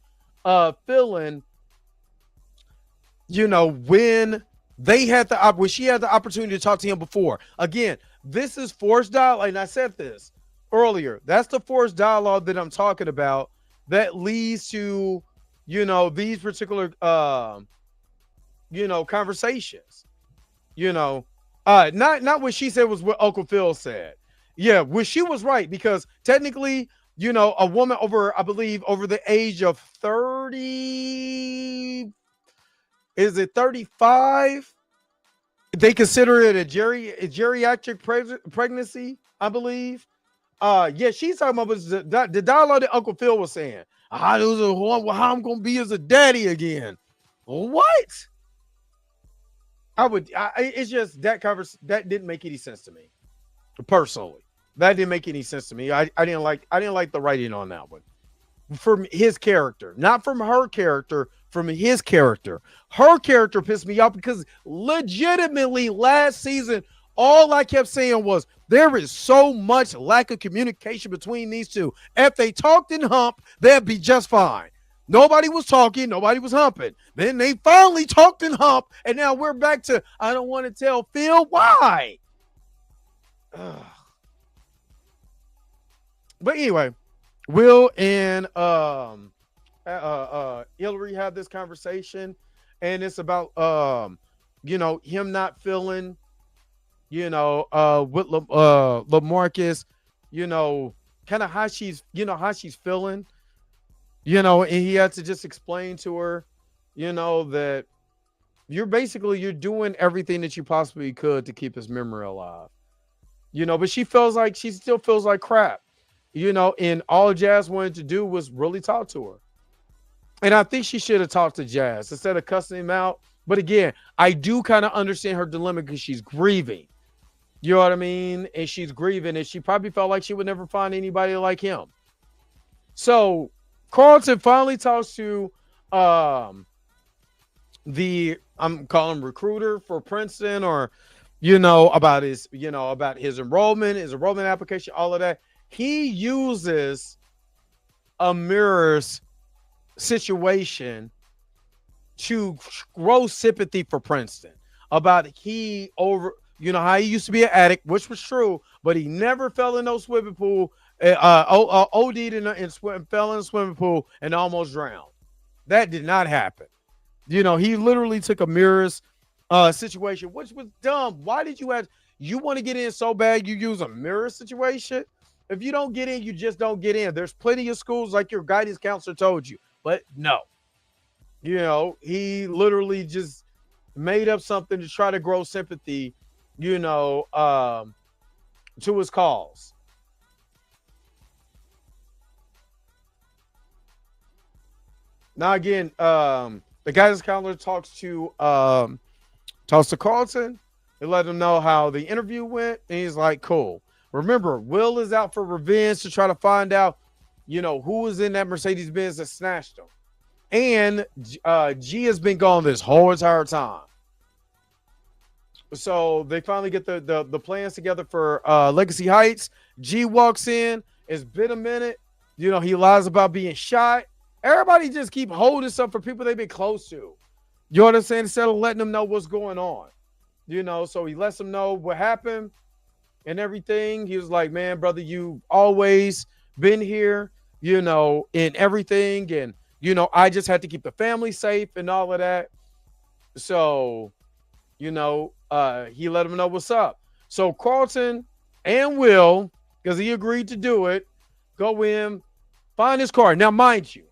feeling, when when she had the opportunity to talk to him before? Again, this is forced dialogue, and I said this earlier. That's the forced dialogue that I'm talking about that leads to, these particular, conversations, not what she said was what Uncle Phil said. Yeah, well, she was right because technically, a woman over the age of 30, is it 35? They consider it a geriatric pregnancy, I believe. Yeah, she's talking about the dialogue that Uncle Phil was saying. How I'm gonna be as a daddy again. What? It's just that that didn't make any sense to me. Personally. That didn't make any sense to me. I didn't like the writing on that one. From his character, not from her character, from his character. Her character pissed me off because legitimately last season, all I kept saying was there is so much lack of communication between these two. If they talked and humped, they'd be just fine. Nobody was talking. Nobody was humping. Then they finally talked and humped, and now we're back to, I don't want to tell Phil why. Ugh. But anyway, Will and Hillary have this conversation, and it's about him not feeling, with LaMarcus, kind of how she's feeling, and he had to just explain to her, that you're doing everything that you possibly could to keep his memory alive, but she still feels like crap. And all Jazz wanted to do was really talk to her. And I think she should have talked to Jazz instead of cussing him out. But again, I do kind of understand her dilemma because she's grieving. You know what I mean? And she's grieving, and she probably felt like she would never find anybody like him. So Carlton finally talks to I'm calling him recruiter for Princeton, or about his enrollment application, all of that. He uses a mirror's situation to grow sympathy for Princeton about how he used to be an addict, which was true, but he never fell in no swimming pool, OD'd and fell in a swimming pool and almost drowned. That did not happen. He literally took a mirror's situation, which was dumb. Why did you want to get in so bad you use a mirror situation? If you don't get in, you just don't get in. There's plenty of schools like your guidance counselor told you, but no. He literally just made up something to try to grow sympathy, to his cause. Now again, the guidance counselor talks to Carlton and let him know how the interview went, and he's like, cool. Remember, Will is out for revenge to try to find out, who was in that Mercedes-Benz that snatched him. And G has been gone this whole entire time. So they finally get the plans together for Legacy Heights. G walks in. It's been a minute. He lies about being shot. Everybody just keep holding stuff for people they've been close to. You know what I'm saying? Instead of letting them know what's going on. So he lets them know what happened and everything. He was like, man, brother, you've always been here, in everything. And, I just had to keep the family safe and all of that. So, he let him know what's up. So Carlton and Will, because he agreed to do it, go in, find his car. Now, mind you,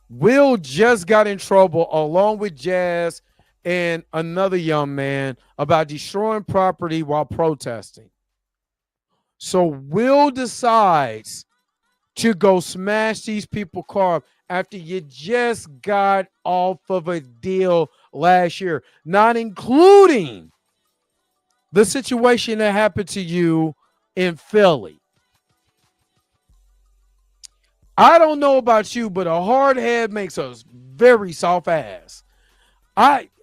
Will just got in trouble along with Jazz and another young man about destroying property while protesting. So Will decides to go smash these people's car after you just got off of a deal last year, not including the situation that happened to you in Philly. I don't know about you, but a hard head makes a very soft ass.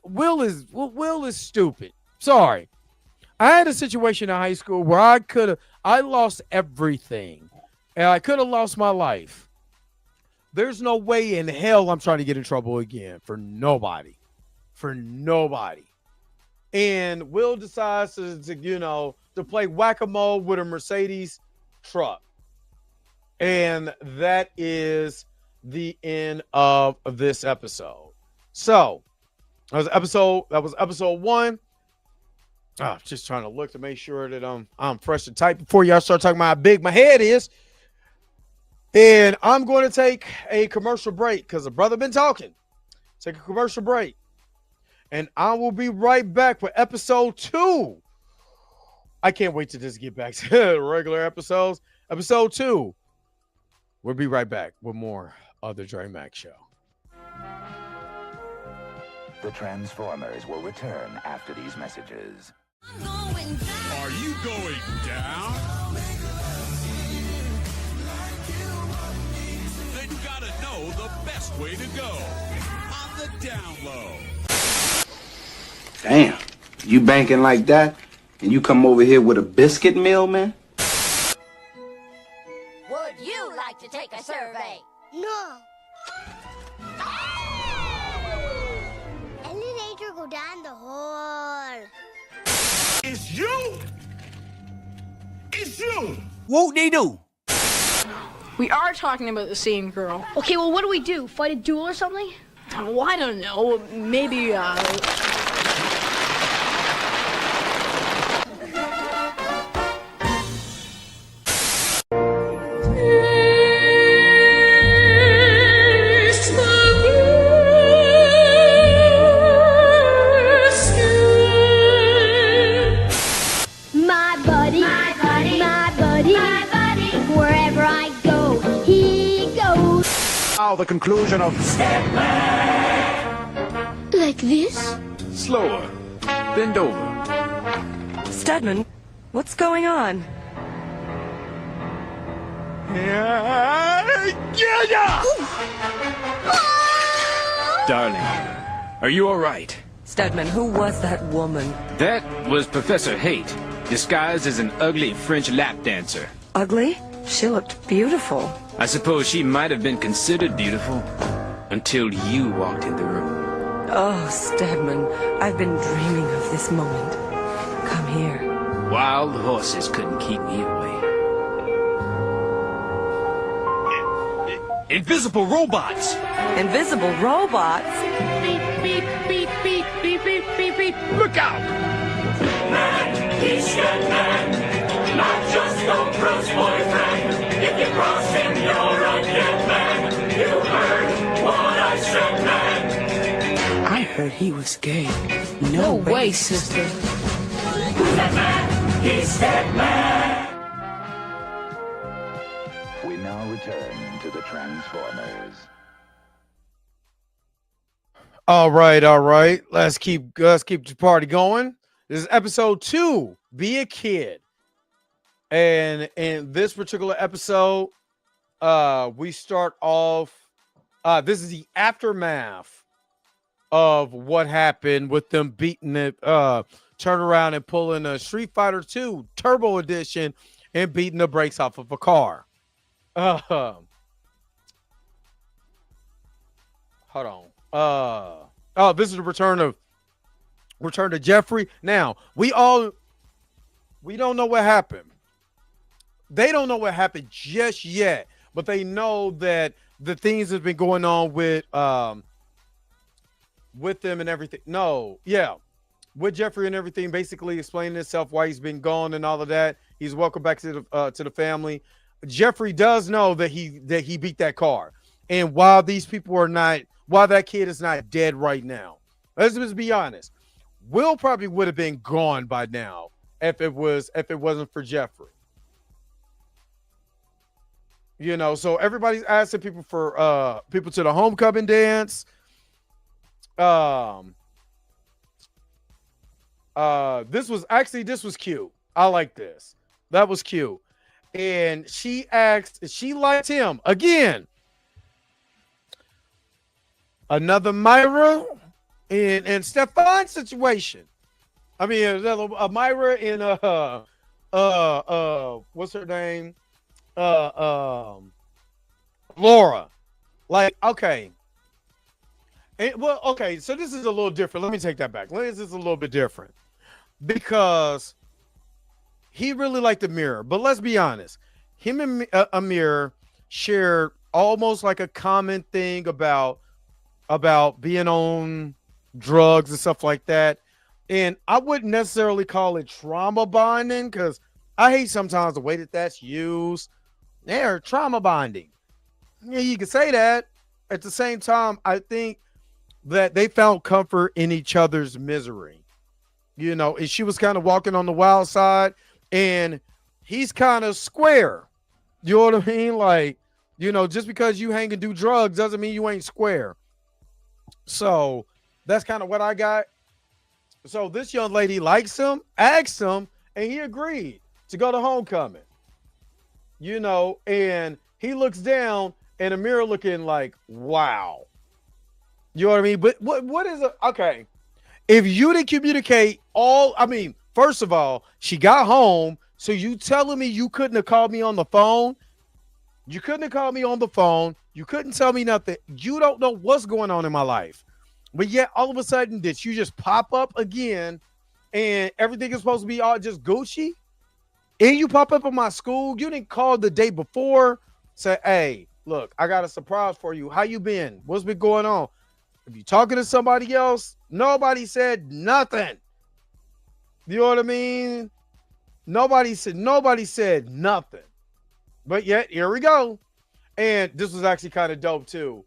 Will is stupid. Sorry. I had a situation in high school where I lost everything. And I could have lost my life. There's no way in hell I'm trying to get in trouble again for nobody. For nobody. And Will decides to play whack-a-mole with a Mercedes truck. And that is the end of this episode. So that was episode 1. Just trying to look to make sure that I'm fresh and tight before y'all start talking about how big my head is. And I'm going to take a commercial break because the brother been talking. Take a commercial break. And I will be right back with episode 2. I can't wait to just get back to the regular episodes. Episode 2. We'll be right back with more of the Dre Mack Show. The Transformers will return after these messages. Are you going down? Then you gotta know the best way to go. On the down low. Damn, you banking like that? And you come over here with a biscuit meal, man? Would you like to take a survey? No. Elevator go down the hall. It's you! It's you! Whoop-de-doo. We are talking about the same girl. Okay, well, what do we do? Fight a duel or something? Well, I don't know. Maybe, The conclusion of Step like this? Slower. Bend over. Stedman, what's going on? Darling, are you all right? Stedman, who was that woman? That was Professor Haight, disguised as an ugly French lap dancer. Ugly? She looked beautiful. I suppose she might have been considered beautiful until you walked in the room. Oh, Stedman, I've been dreaming of this moment. Come here. Wild horses couldn't keep me away. Invisible robots! Invisible robots? Beep, beep, beep, beep, beep, beep, beep, beep. Look out! Man, he's dead man. Not just no Bruce boyfriend. If you cross him, you're a dead man. You heard what I said, man. I heard he was gay. No way, sister. Who's that man? He's dead man. We now return to the Transformers. All right. Let's keep the party going. This is episode 2. Be a kid. And in this particular episode, we start off. This is the aftermath of what happened with them beating it, turn around and pulling a Street Fighter 2 Turbo Edition and beating the brakes off of a car. Hold on. This is the return to Jeffrey. Now, we don't know what happened. They don't know what happened just yet, but they know that the things that's been going on with them and everything. With Jeffrey and everything, basically explaining itself why he's been gone and all of that. He's welcome back to the family. Jeffrey does know that he beat that car, and while that kid is not dead right now, Let's just be honest. Will probably would have been gone by now if it wasn't for Jeffrey. So everybody's asking people for people to the homecoming dance. Um this was cute. I like this. That was cute. And she asked, she liked him again. Another Myra and Stefan situation. I mean, a Myra and what's her name? Laura. Like, okay. Okay, so this is a little different. Let me take that back. This is a little bit different because he really liked Amir. But let's be honest, him and Amir shared almost like a common thing about being on drugs and stuff like that. And I wouldn't necessarily call it trauma bonding because I hate sometimes the way that that's used. They're trauma bonding. Yeah, you can say that. At the same time, I think that they found comfort in each other's misery. And she was kind of walking on the wild side, and he's kind of square. You know what I mean? Like, just because you hang and do drugs doesn't mean you ain't square. So that's kind of what I got. So this young lady likes him, asked him, and he agreed to go to homecoming. And he looks down and Amir looking like, wow. You know what I mean? But what is it? Okay. If you didn't communicate first of all, she got home. So you telling me you couldn't have called me on the phone? You couldn't have called me on the phone. You couldn't tell me nothing. You don't know what's going on in my life. But yet all of a sudden, did you just pop up again and everything is supposed to be all just Gucci? And you pop up in my school. You didn't call the day before. Say, hey, look, I got a surprise for you. How you been? What's been going on? If you talking to somebody else, nobody said nothing. You know what I mean? Nobody said nothing. But yet, here we go. And this was actually kind of dope too.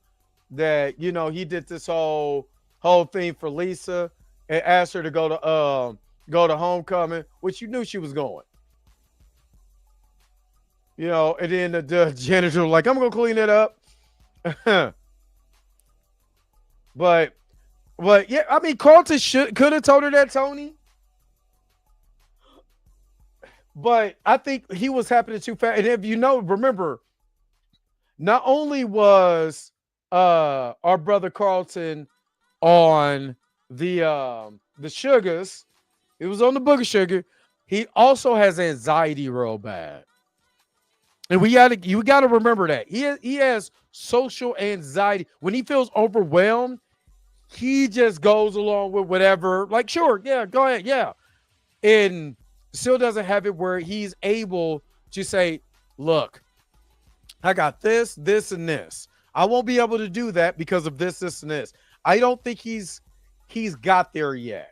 That, he did this whole thing for Lisa and asked her to go to homecoming, which you knew she was going. And then the janitor was like, I'm gonna clean it up. But yeah, I mean, Carlton could have told her that, Tony. But I think he was happening too fast. And if remember, not only was our brother Carlton on the sugars, it was on the booger sugar. He also has anxiety real bad. And you gotta remember that. He has social anxiety. When he feels overwhelmed, he just goes along with whatever. Like, sure, yeah, go ahead, yeah. And still doesn't have it where he's able to say, look, I got this, and this. I won't be able to do that because of this, and this. I don't think he's got there yet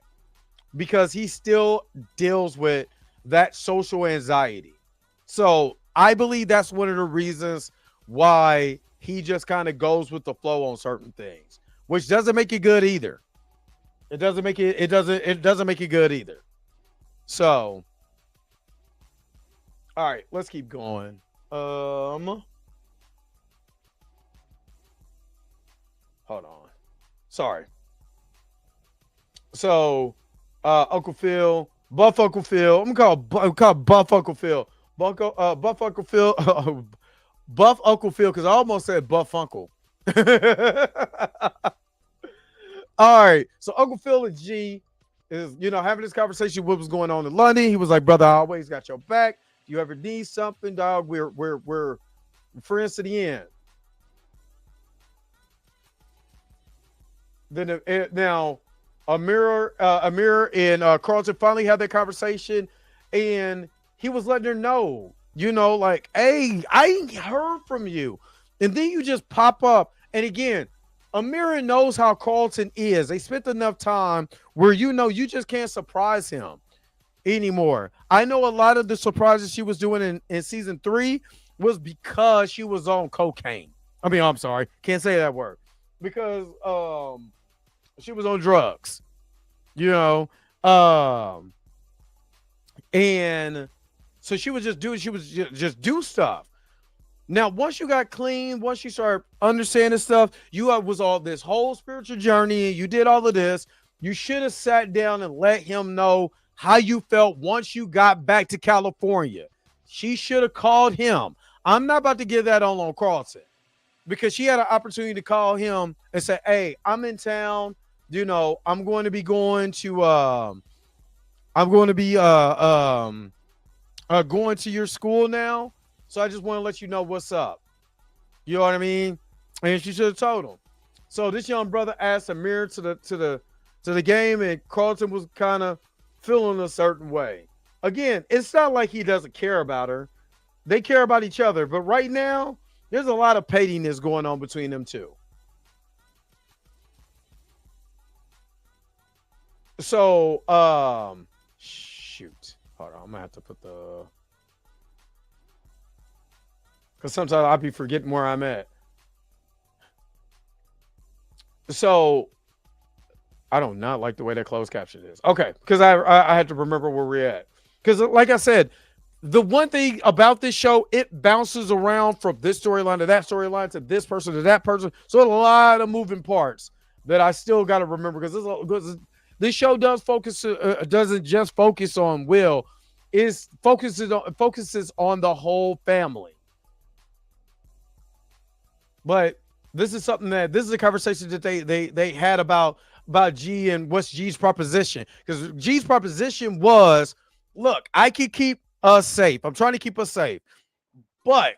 because he still deals with that social anxiety. So I believe that's one of the reasons why he just kind of goes with the flow on certain things, which doesn't make it good either. It doesn't make it good either. So, all right, let's keep going. Hold on. Sorry. So, Uncle Phil, Buff Uncle Phil. I'm gonna call Buff Uncle Phil. Buff Uncle Phil. Buff Uncle Phil, because I almost said Buff Uncle. All right. So Uncle Phil and G is, having this conversation. What was going on in London? He was like, "Brother, I always got your back. If you ever need something, dog, we're friends to the end." Then now, Amir and Carlton finally had that conversation, and he was letting her know, like, hey, I ain't heard from you. And then you just pop up. And again, Amira knows how Carlton is. They spent enough time where you just can't surprise him anymore. I know a lot of the surprises she was doing in season 3 was because she was on cocaine. I'm sorry, can't say that word. Because She was on drugs, you know. And so she was just do stuff. Now, once you got clean, once you start understanding stuff, was all this whole spiritual journey, and you did all of this. You should have sat down and let him know how you felt once you got back to California. She should have called him. I'm not about to give that on Carlton, because she had an opportunity to call him and say, "Hey, I'm in town. You know, I'm going to be going to going to your school now. So I just want to let you know what's up." You know what I mean? And she should have told him. So this young brother asked a mirror to the game, and Carlton was kind of feeling a certain way. Again, it's not like he doesn't care about her. They care about each other. But right now, there's a lot of pettiness going on between them two. So, shoot. Hold on. I'm going to have to put the... Because sometimes I'll be forgetting where I'm at. So, I do not like the way that closed caption is. Okay, because I had to remember where we're at. Because like I said, the one thing about this show, it bounces around from this storyline to that storyline to this person to that person. So a lot of moving parts that I still got to remember, because this show does focus, doesn't just focus on Will. It focuses on the whole family. But this is a conversation that they had about G and what's G's proposition. Because G's proposition was, look, I can keep us safe. I'm trying to keep us safe. But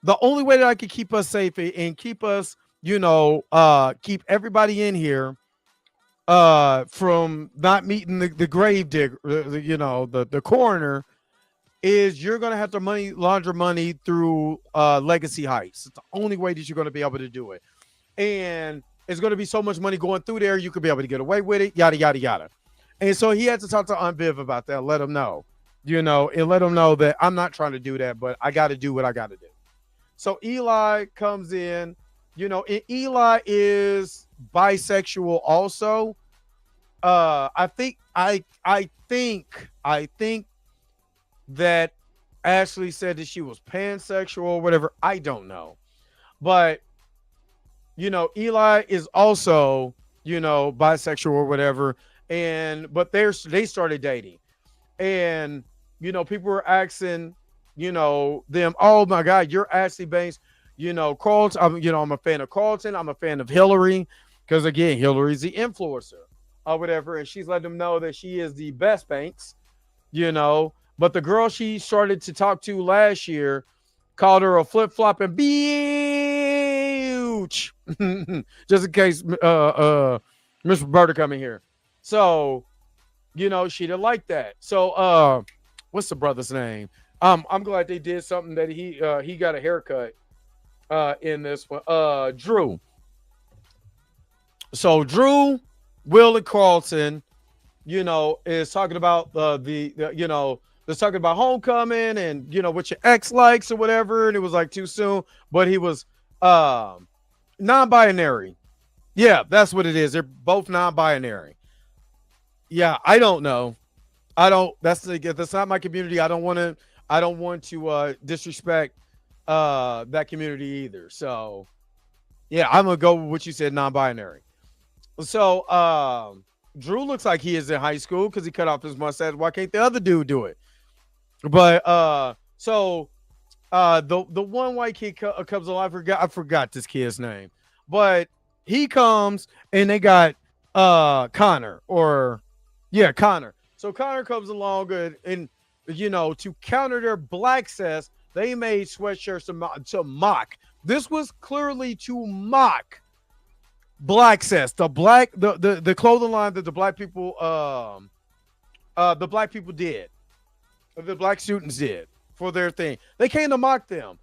the only way that I can keep us safe and keep us, keep everybody in here from not meeting the grave digger, the coroner, is you're going to have to launder money through Legacy Heights. It's the only way that you're going to be able to do it. And it's going to be so much money going through there, you could be able to get away with it, yada, yada, yada. And so he had to talk to Aunt Viv about that, let him know, and let him know that I'm not trying to do that, but I got to do what I got to do. So Eli comes in, and Eli is bisexual also. I think that Ashley said that she was pansexual or whatever. I don't know. But, Eli is also, bisexual or whatever. But they started dating. And, people were asking, them, "Oh my God, you're Ashley Banks." Carlton, I'm a fan of Carlton. I'm a fan of Hillary. Because again, Hillary's the influencer or whatever. And she's letting them know that she is the best Banks, But the girl she started to talk to last year called her a flip-flopping bitch. Just in case Miss Roberta coming here. So, she didn't like that. So, what's the brother's name? I'm glad they did something that he got a haircut in this one. Drew. So Drew, Will, and Carlton, is talking about they're talking about homecoming and, what your ex likes or whatever. And it was like too soon, but he was non-binary. Yeah, that's what it is. They're both non-binary. Yeah, I don't know. That's not my community. I don't want to disrespect that community either. So yeah, I'm going to go with what you said, non-binary. So Drew looks like he is in high school because he cut off his mustache. Why can't the other dude do it? But the one white kid comes along. I forgot this kid's name, but he comes and they got Connor. So Connor comes along and to counter their black cess, they made sweatshirts to mock. This was clearly to mock black cess, the clothing line that the black people did. The black students did for their thing. They came to mock them.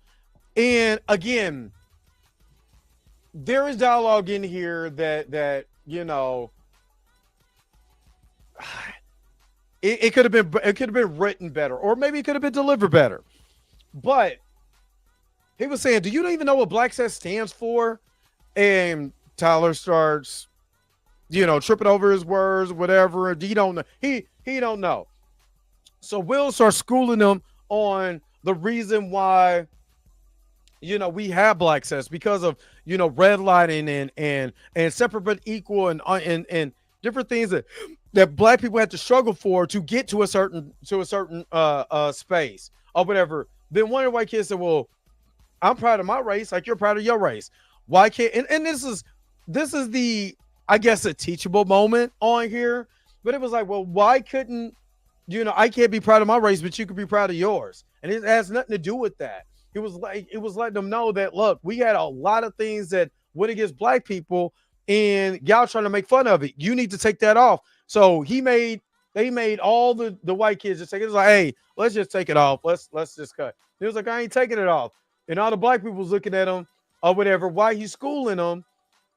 And again, there is dialogue in here that it could have been written better, or maybe it could have been delivered better. But he was saying, "Do you even know what black cess stands for?" And Tyler starts, tripping over his words, whatever. He don't know. He don't know. So Will starts schooling him on the reason why, we have black sex because of, redlining and separate but equal and different things that black people had to struggle for to get to a certain space or whatever. Then one of the white kids said, well, I'm proud of my race, like you're proud of your race. Why can't and this is the, I guess, a teachable moment on here. But it was like, well, why couldn't, I can't be proud of my race, but you could be proud of yours. And it has nothing to do with that. It was letting them know that, look, we had a lot of things that went against black people, and y'all trying to make fun of it. You need to take that off. So they made all the white kids just take it. It was like, hey, let's just take it off. Let's just cut. He was like, I ain't taking it off. And all the black people was looking at him or whatever, why he's schooling them,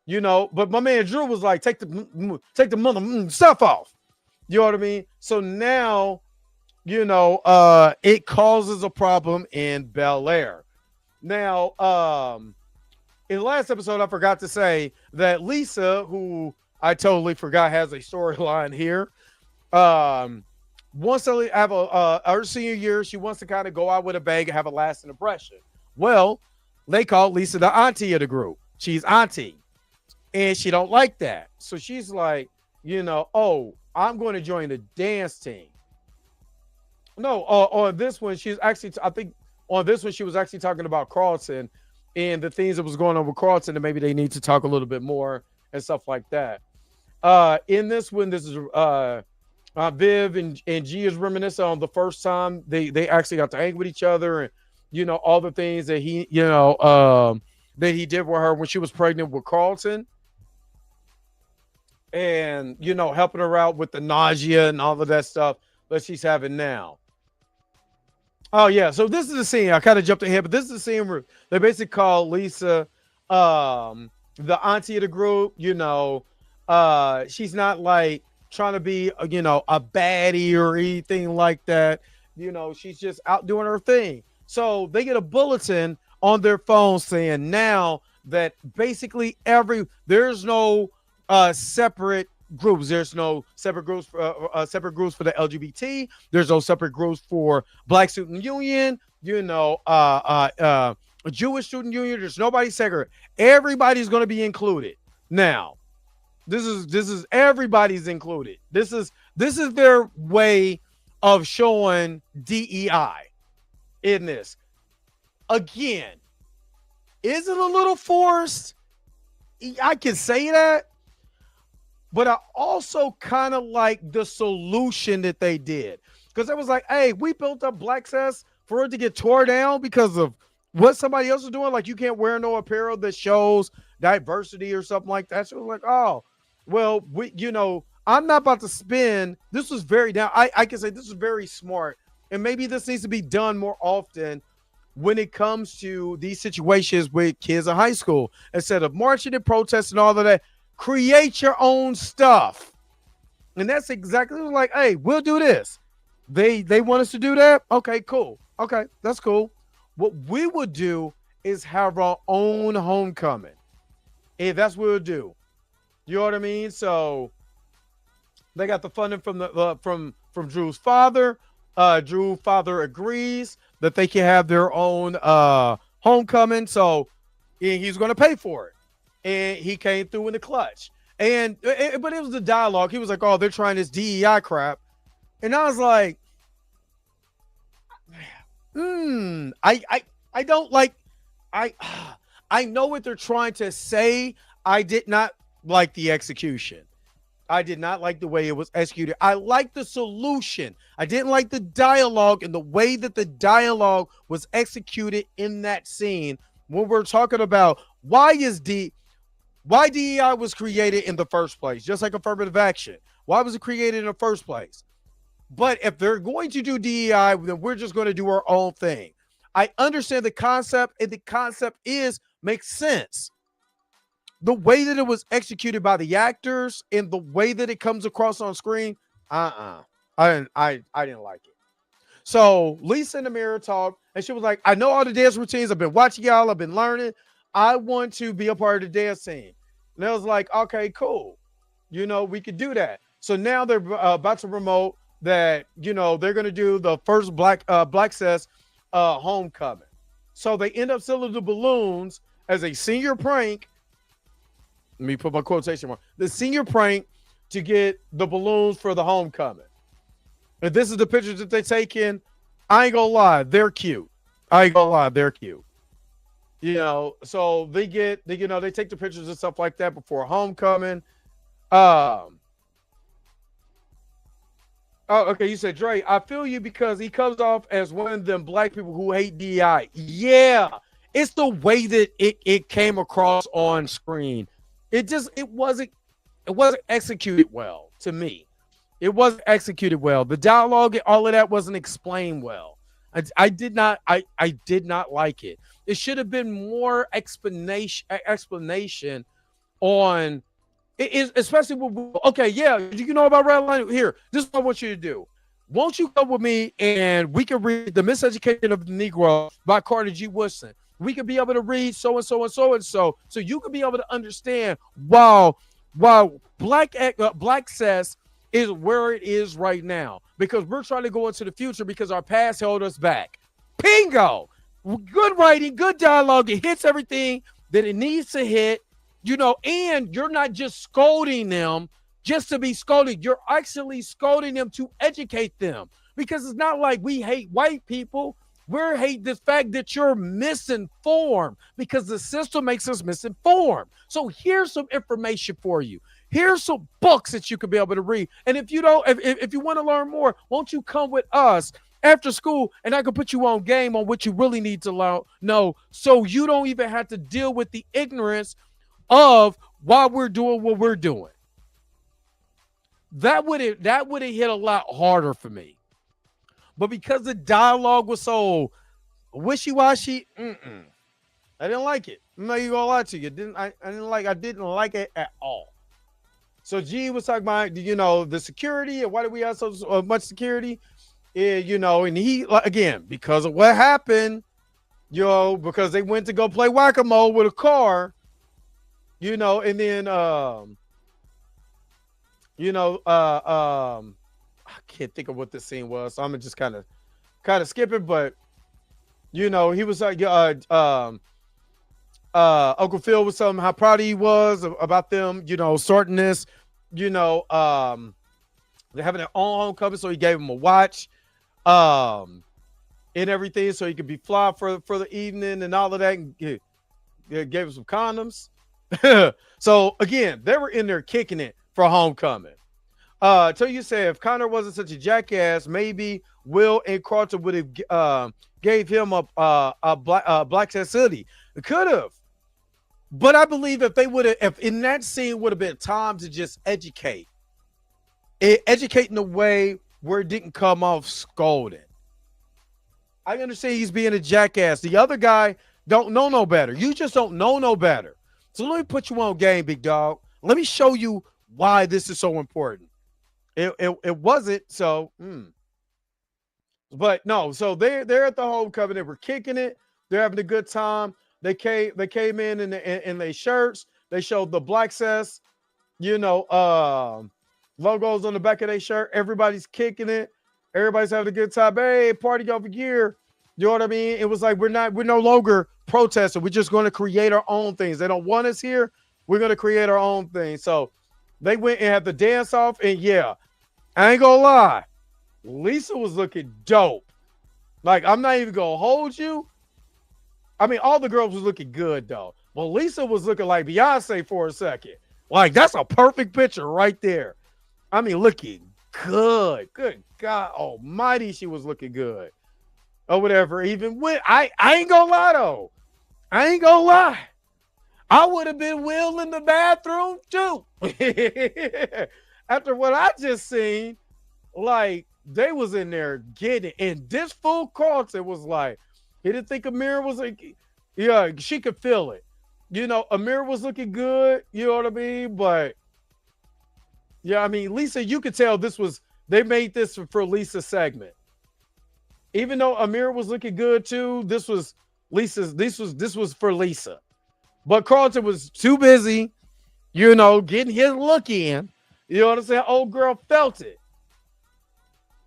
But my man Drew was like, take the mother stuff off. You know what I mean? So now, it causes a problem in Bel Air. Now, in the last episode, I forgot to say that Lisa, who I totally forgot has a storyline here, wants to have her senior year. She wants to kind of go out with a bang and have a lasting impression. Well, they call Lisa the auntie of the group. She's auntie, and she don't like that. So she's like, oh, I'm going to join the dance team. No, on this one, I think on this one, she was actually talking about Carlton and the things that was going on with Carlton, and maybe they need to talk a little bit more and stuff like that. In this one, this is Viv and G is reminiscing on the first time they actually got to hang with each other, and all the things that he that he did with her when she was pregnant with Carlton, and helping her out with the nausea and all of that stuff that she's having now. Oh yeah, so this is the scene. I kind of jumped ahead, but this is the scene where they basically call Lisa the auntie of the group. She's not like trying to be a baddie or anything like that. She's just out doing her thing. So they get a bulletin on their phone saying now that basically there's no separate groups. There's no separate groups for the LGBT. There's no separate groups for Black Student Union. A Jewish Student Union. There's nobody segregated. Everybody's going to be included. Now, this is everybody's included. This is their way of showing DEI in this. Again, is it a little forced? I can say that. But I also kind of like the solution that they did. Because it was like, hey, we built up Black Cess for it to get tore down because of what somebody else is doing. Like, you can't wear no apparel that shows diversity or something like that. So it was like, oh, well, I'm not about to spend. This was very down. I can say this is very smart. And maybe this needs to be done more often when it comes to these situations with kids in high school. Instead of marching and protesting and all of that, create your own stuff. And that's exactly like, hey, we'll do this. They want us to do that. Okay, cool. Okay, that's cool. What we would do is have our own homecoming. And that's what we'll do. You know what I mean? So they got the funding from the from Drew's father. Drew's father agrees that they can have their own homecoming. So he's going to pay for it. And he came through in the clutch. But it was the dialogue. He was like, oh, they're trying this DEI crap. And I was like, I don't like, I know what they're trying to say. I did not like the execution. I did not like the way it was executed. I liked the solution. I didn't like the dialogue and the way that the dialogue was executed in that scene when we're talking about why DEI was created in the first place, just like affirmative action. Why was it created in the first place? But if they're going to do DEI, then we're just going to do our own thing. I understand the concept, and the concept makes sense. The way that it was executed by the actors and the way that it comes across on screen, I didn't like it. So Lisa in the mirror talked, and she was like, I know all the dance routines. I've been watching y'all. I've been learning. I want to be a part of the dance scene. And I was like, okay, cool. We could do that. So now they're about to promote that, they're going to do the first Black Cess homecoming. So they end up selling the balloons as a senior prank. Let me put my quotation mark. The senior prank to get the balloons for the homecoming. And this is the pictures that they take in. I ain't gonna lie, they're cute. I ain't gonna lie, they're cute. So they they take the pictures and stuff like that before homecoming. Oh, okay. You said Dre. I feel you because he comes off as one of them black people who hate DI. Yeah, it's the way that it came across on screen. It wasn't executed well to me. It wasn't executed well. The dialogue and all of that wasn't explained well. I did not like it. It should have been more explanation on it is, especially with, okay, yeah, you know about Redline. Here, this is what I want you to do. Won't you come with me and we can read The Miseducation of the Negro by Carter G. Woodson? We could be able to read so and so and so and so you can be able to understand while Black Cess is where it is right now because we're trying to go into the future because our past held us back. Bingo! Good writing, good dialogue. It hits everything that it needs to hit. And you're not just scolding them just to be scolded. You're actually scolding them to educate them because it's not like we hate white people. We hate the fact that you're misinformed because the system makes us misinformed. So here's some information for you. Here's some books that you can be able to read. And if you don't, if you want to learn more, won't you come with us after school and I can put you on game on what you really need to know so you don't even have to deal with the ignorance of why we're doing what we're doing. That would have hit a lot harder for me. But because the dialogue was so wishy-washy, I didn't like it. I'm not even gonna lie to you. I didn't like it at all. So G was talking about, the security and why do we have so much security? And he, again, because of what happened, because they went to go play whack-a-mole with a car, and then I can't think of what the scene was, so I'm gonna just kind of skip it. But he was like, Uncle Phil was telling him how proud he was about them, starting this, they're having their own homecoming, so he gave him a watch, and everything, so he could be fly for the evening and all of that, and gave him some condoms. So again, they were in there kicking it for homecoming. So you say if Connor wasn't such a jackass, maybe Will and Carter would have gave him a Black Cess hoodie. It could have, but I believe if in that scene would have been time to just educate in a way where it didn't come off scolding. I understand he's being a jackass. The other guy don't know no better. You just don't know no better. So let me put you on game, big dog. Let me show you why this is so important. It wasn't so. But no, so they're at the homecoming. They were kicking it. They're having a good time. They came in their shirts. They showed the Black Cess, logos on the back of their shirt. Everybody's kicking it. Everybody's having a good time. Hey, party over here. You know what I mean? It was like we're no longer protesting. We're just going to create our own things. They don't want us here. We're going to create our own thing. So they went and had the dance off. And yeah, I ain't going to lie. Lisa was looking dope. Like, I'm not even going to hold you. I mean, all the girls was looking good, though. But Lisa was looking like Beyonce for a second. Like, that's a perfect picture right there. I mean, looking good. Good God almighty, she was looking good. Or whatever. Even with, I ain't going to lie, though. I ain't going to lie. I would have been Will in the bathroom, too. After what I just seen, like, they was in there getting it. And this fool Carlton was like, he didn't think Amir was like, yeah, she could feel it. Amir was looking good, you know what I mean? But yeah, I mean, Lisa, you could tell they made this for Lisa's segment. Even though Amir was looking good too, this was for Lisa. But Carlton was too busy, getting his look in. You know what I'm saying? Old girl felt it.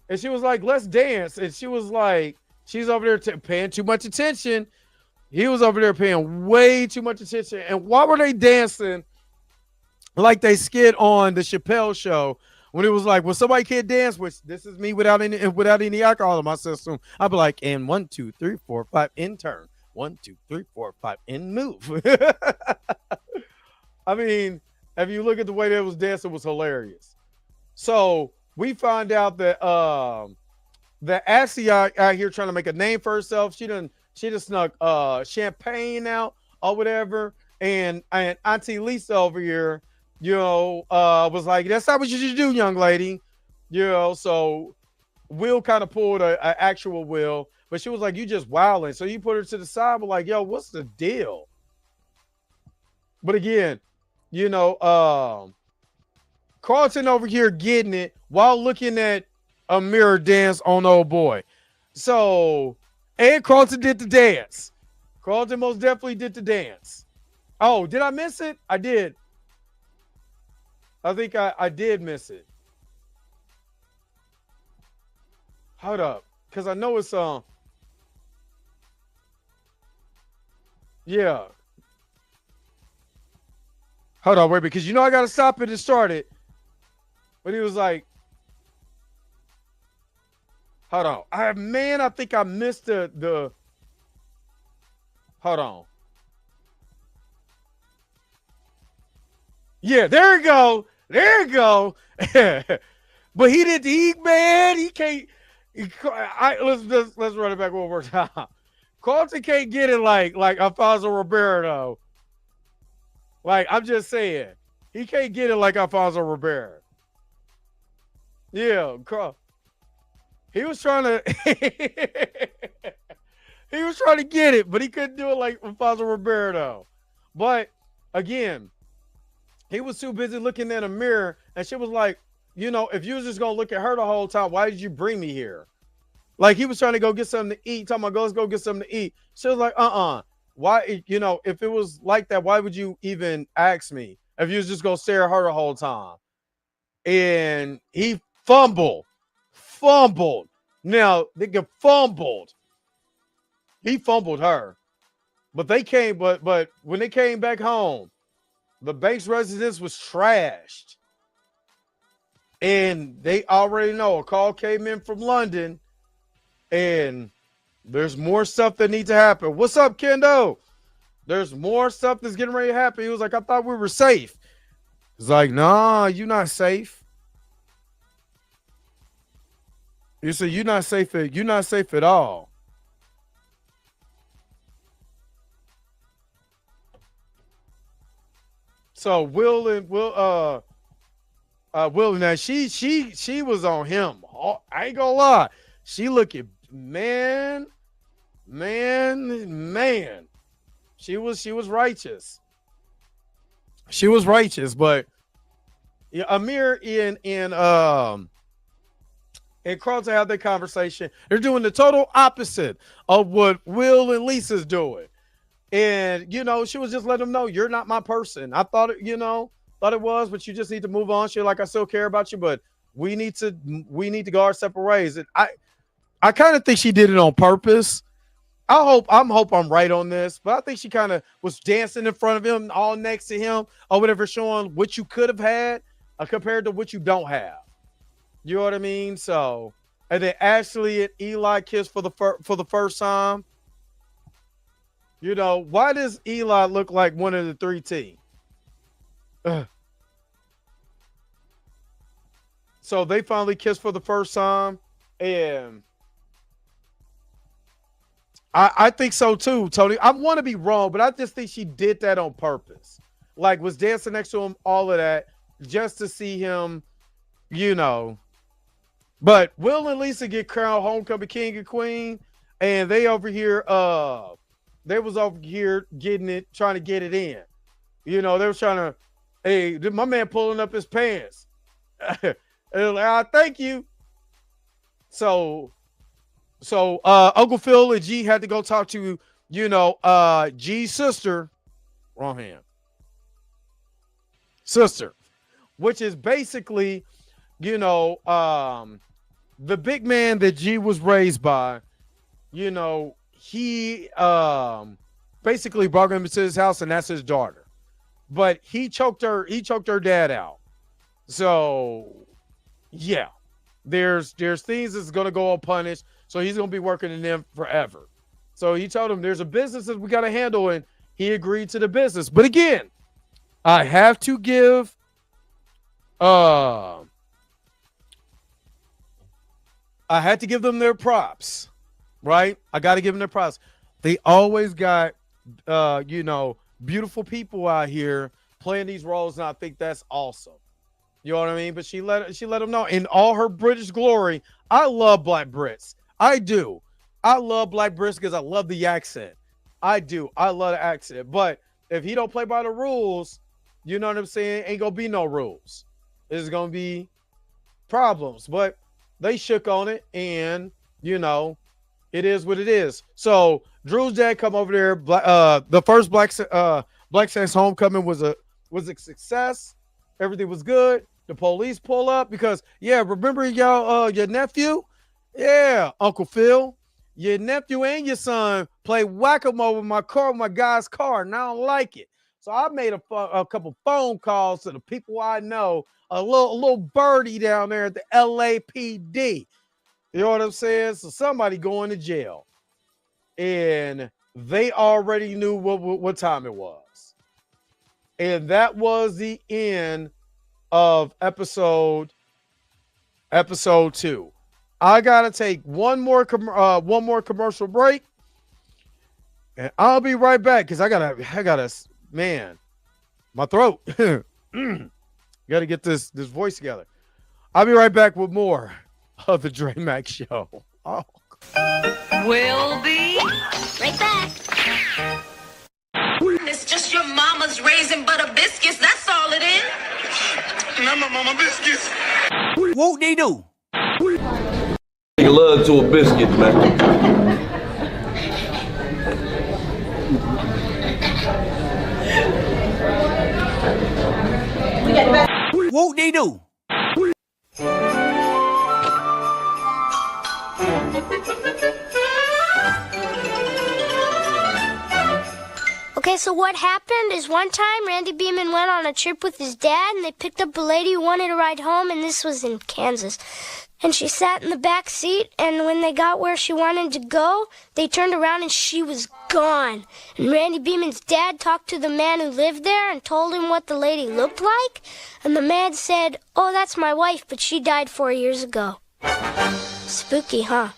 And she was like, let's dance. And she was like, she's over there paying too much attention. He was over there paying way too much attention. And why were they dancing like they skid on the Chappelle show when it was like, well, somebody can't dance, which this is me without any alcohol in my system. I'd be like, and 1, 2, 3, 4, 5, in turn. 1, 2, 3, 4, 5, in move. I mean, if you look at the way that it was dancing, it was hilarious. So we find out that Ashley out here trying to make a name for herself. She just snuck champagne out or whatever. And Auntie Lisa over here, was like, that's not what you should do, young lady. So Will kind of pulled a actual Will, but she was like, you just wilding. So you put her to the side, but like, yo, what's the deal? But again, Carlton over here getting it while looking at a mirror dance on old boy. So, and Carlton did the dance. Carlton most definitely did the dance. Oh, did I miss it? I did. I think I did miss it. Hold up. Because I know it's yeah. Hold on, wait, because I gotta stop it and start it. But he was like, hold on. I think I missed the hold on. Yeah, there you go. There you go. But he can't. Let's run it back one more time. Carlton can't get it like Alfonso Ribeiro. Like, I'm just saying, he can't get it like Alfonso Ribeiro. Yeah, he was trying to he was trying to get it, but he couldn't do it like Alfonso Ribeiro. But again, he was too busy looking in a mirror, and she was like, if you was just gonna look at her the whole time, why did you bring me here? Like, he was trying to go get something to eat, talking about, let's go get something to eat. She was like, why, if it was like that, why would you even ask me if you was just gonna stare at her the whole time? And he fumbled. Now, they get fumbled. He fumbled her. But but when they came back home, the Banks residence was trashed. And they already know a call came in from London, and there's more stuff that needs to happen. What's up, Kendo? There's more stuff that's getting ready to happen. He was like, I thought we were safe. He's like, nah, you're not safe. You said you're not safe at all. So Will now she was on him. I ain't gonna lie. She looking man. She was righteous. She was righteous, but yeah, Amir and Carlton had that conversation. They're doing the total opposite of what Will and Lisa's doing. And, she was just letting them know, you're not my person. I thought it, thought it was, but you just need to move on. She's like, I still care about you, but we need to go our separate ways. And I kind of think she did it on purpose. I hope I'm right on this, but I think she kind of was dancing in front of him, all next to him, or whatever, showing what you could have had compared to what you don't have. You know what I mean? So, and then Ashley and Eli kissed for the first time. Why does Eli look like one of the 3T? So they finally kissed for the first time, and I think so too, Tony. I want to be wrong, but I just think she did that on purpose. Like, was dancing next to him, all of that, just to see him, But Will and Lisa get crowned homecoming king and queen, and they over here, they was over here getting it, trying to get it in. They was trying to, hey, my man pulling up his pants. And like, thank you. So Uncle Phil and G had to go talk to, G's sister. Wrong hand. sister, which is basically, you know, the big man that G was raised by. You know, he basically brought him to his house, and that's his daughter. But he choked her dad out. So yeah, there's things that's gonna go unpunished. So he's gonna be working in them forever. So he told him there's a business that we gotta handle, and he agreed to the business. But again, I have to give I had to give them their props, right? I got to give them their props. They always got, you know, beautiful people out here playing these roles, and I think that's awesome. You know what I mean? But she let them know in all her British glory. I love Black Brits. I do. I love Black Brits because I love the accent. I do. I love the accent. But if he don't play by the rules, you know what I'm saying? Ain't gonna be no rules. There's gonna be problems. But they shook on it, and you know, it is what it is. So Drew's dad come over there. The first Black Saints homecoming was a success. Everything was good. The police pull up because remember y'all your nephew? Yeah, Uncle Phil. Your nephew and your son play whack-a-mole with my guy's car, and I don't like it. So I made a couple phone calls to the people I know, a little birdie down there at the LAPD. You know what I'm saying? So somebody going to jail. And they already knew what time it was. And that was the end of episode 2. I gotta take one more commercial break, and I'll be right back because I gotta man, my throat. Gotta get this voice together. I'll be right back with more of the Dre Max Show. Oh. We'll be right back. It's just your mama's raisin butter biscuits. That's all it is. Not my mama biscuits. Whoop they do. Take a love to a biscuit, man. Whoop they do. Okay, so what happened is one time Randy Beeman went on a trip with his dad, and they picked up a lady who wanted to ride home, and this was in Kansas. And she sat in the back seat, and when they got where she wanted to go, they turned around and she was gone. And Randy Beeman's dad talked to the man who lived there and told him what the lady looked like. And the man said, "Oh, that's my wife, but she died 4 years ago." Spooky, huh?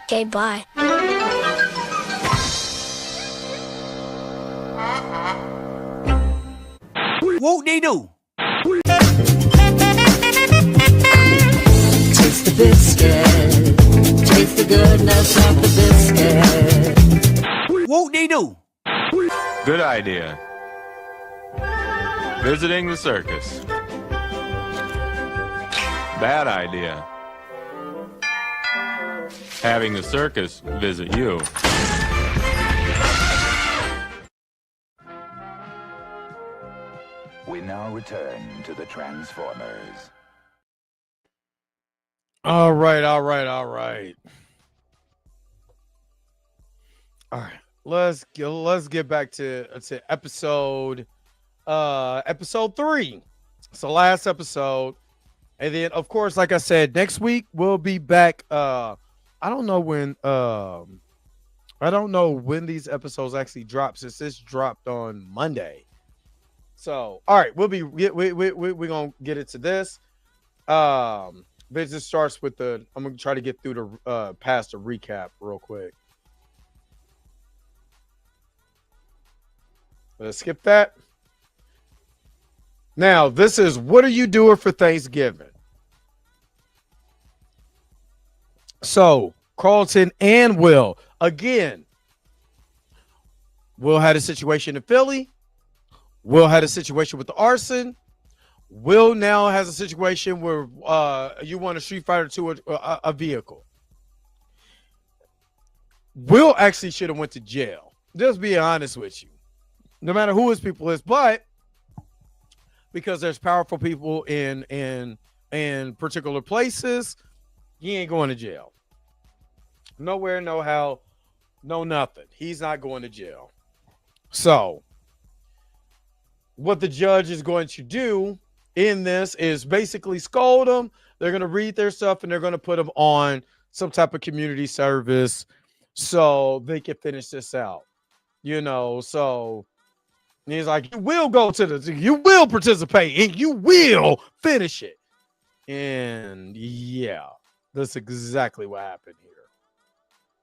Okay, bye. Whoop they do. Taste the biscuit. Taste the goodness of the biscuit. Whoop they do. Good idea. Visiting the circus. Bad idea. Having the circus visit you. We now return to the Transformers. All right. Let's get back to episode 3. It's the last episode. And then of course, like I said, next week we'll be back. I don't know when these episodes actually drop, since this dropped on Monday. So, all right, we're gonna get into this. Business starts with I'm gonna try to get through the past the recap real quick. Let's skip that. Now, this is what are you doing for Thanksgiving? So, Carlton and Will again. Will had a situation in Philly. Will had a situation with the arson. Will now has a situation where you want a Street Fighter 2 a vehicle. Will actually should have went to jail. Just being honest with you. No matter who his people is. But because there's powerful people in particular places, he ain't going to jail. Nowhere, no how, no nothing. He's not going to jail. So, what the judge is going to do in this is basically scold them. They're going to read their stuff and they're going to put them on some type of community service so they can finish this out. So he's like, you will you will participate and you will finish it. And yeah, that's exactly what happened here.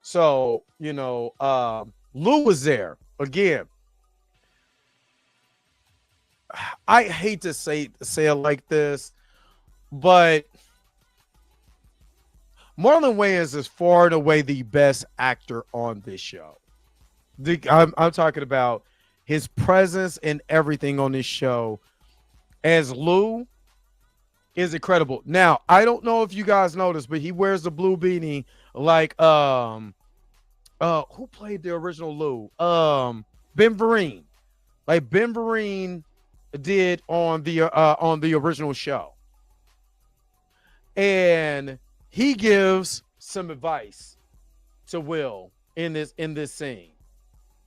So, Lou was there again. I hate to say it like this, but Marlon Wayans is far and away the best actor on this show. I'm talking about his presence and everything on this show as Lou is incredible. Now, I don't know if you guys noticed, but he wears the blue beanie like who played the original Lou? Ben Vereen. Like Ben Vereen did on the original show. And he gives some advice to Will in this scene.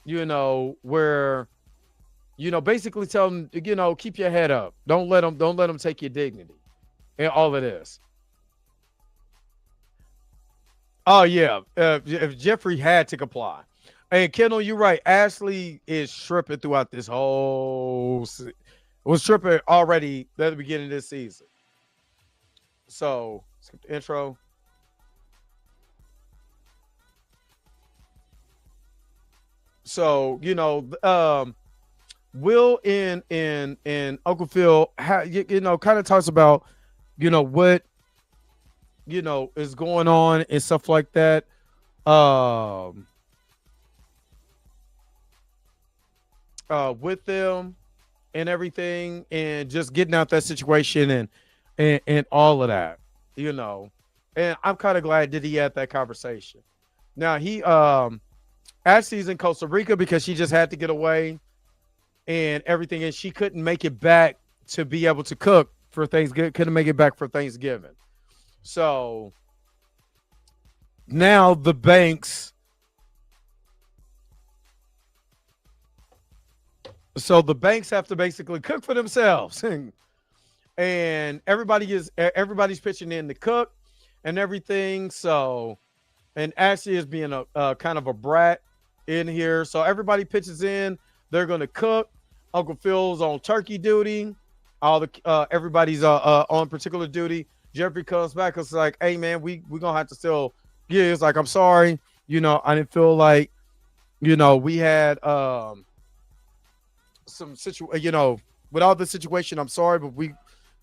Where basically tell him, keep your head up. Don't let him take your dignity. And all of this. Oh yeah, if Jeffrey had to comply. And Kendall, you're right. Ashley is tripping throughout this whole. Was tripping already at the beginning of this season. So, skip the intro. So, Will and Uncle Phil, kind of talks about, what, is going on and stuff like that. With them and everything, and just getting out that situation and all of that, and I'm kind of glad that he had that conversation. Now he Ashley's in Costa Rica because she just had to get away and everything, and she couldn't make it back to be able to cook for Thanksgiving. Couldn't make it back for Thanksgiving. So now the banks. So the banks have to basically cook for themselves, and everybody's pitching in to cook and everything. So, and Ashley is being a kind of a brat in here. So everybody pitches in. They're going to cook. Uncle Phil's on turkey duty. Everybody's on particular duty. Jeffrey comes back. It's like, hey man, we gonna have to still. Yeah, it's like, I'm sorry. I didn't feel like, we had some situation. With all the situation, I'm sorry, but we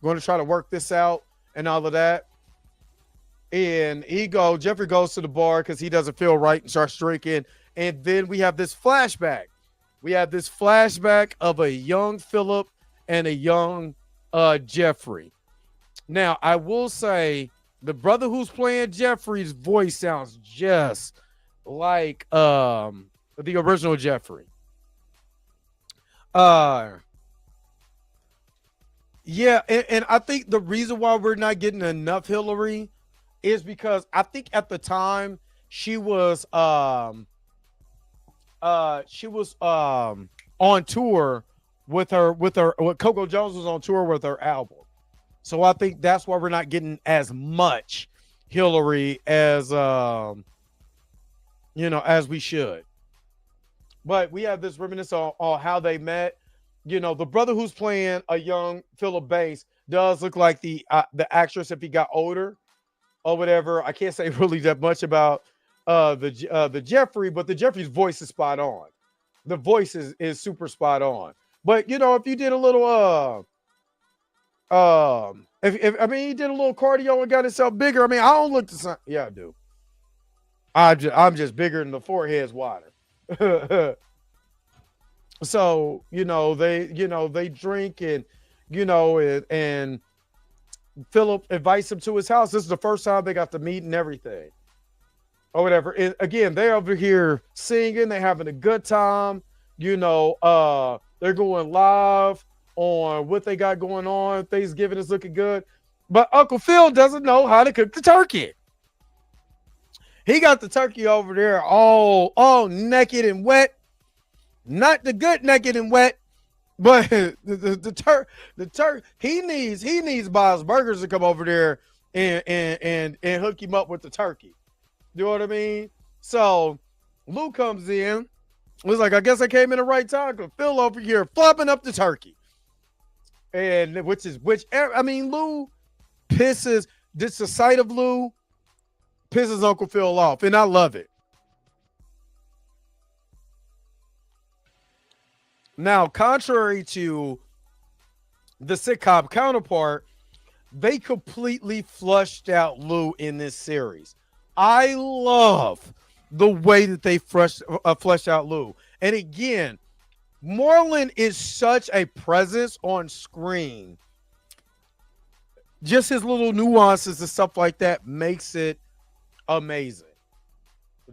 going to try to work this out and all of that. And Jeffrey goes to the bar because he doesn't feel right and starts drinking. And then we have this flashback. Of a young Philip and a young Jeffrey. Now, I will say the brother who's playing Jeffrey's voice sounds just like the original Jeffrey. Yeah, and I think the reason why we're not getting enough Hillary is because I think at the time she was on tour with Coco Jones was on tour with her album. So I think that's why we're not getting as much Hillary as as we should. But we have this reminiscence on how they met. The brother who's playing a young Philip Banks does look like the actress if he got older or whatever. I can't say really that much about the Jeffrey, but the Jeffrey's voice is spot on. The voice is super spot on. But if you did a little if he did a little cardio and got himself bigger. I mean, I don't look the same. Yeah, I do. I'm just bigger than the forehead's wider. So, they drink and and Philip invites him to his house. This is the first time they got to meet and everything. Or whatever. And again, they're over here singing, they're having a good time. They're going live on what they got going on. Thanksgiving is looking good. But Uncle Phil doesn't know how to cook the turkey. He got the turkey over there all naked and wet. Not the good naked and wet, but the turkey. He needs Bob's Burgers to come over there and hook him up with the turkey. You know what I mean? So Lou comes in. Was like, I guess I came in the right time because Phil over here flopping up the turkey. And Lou pisses. Just the sight of Lou pisses Uncle Phil off, and I love it. Now, contrary to the sitcom counterpart, they completely flushed out Lou in this series. I love the way that they fleshed out Lou. And again, Marlon is such a presence on screen. Just his little nuances and stuff like that makes it amazing.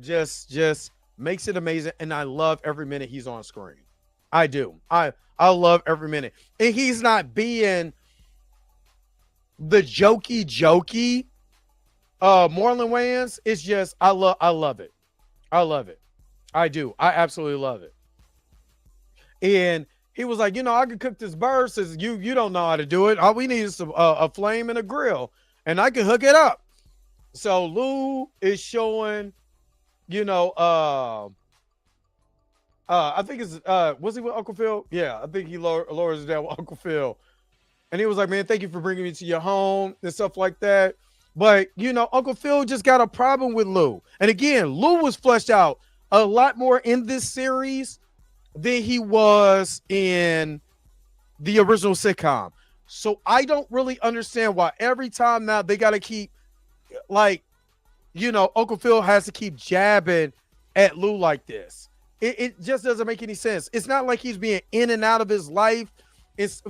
Just makes it amazing. And I love every minute he's on screen. I do. I love every minute. And he's not being the jokey Marlon Wayans. It's just I love it. I love it. I do. I absolutely love it. And he was like, I could cook this bird. Says you don't know how to do it. All we need is a flame and a grill, and I can hook it up. So Lou is showing, I think it's was he with Uncle Phil? Yeah, I think he lowers it down with Uncle Phil. And he was like, man, thank you for bringing me to your home and stuff like that. But, Uncle Phil just got a problem with Lou. And again, Lou was fleshed out a lot more in this series than he was in the original sitcom. So I don't really understand why every time now they got to keep, Uncle Phil has to keep jabbing at Lou like this. It just doesn't make any sense. It's not like he's being in and out of his life. It's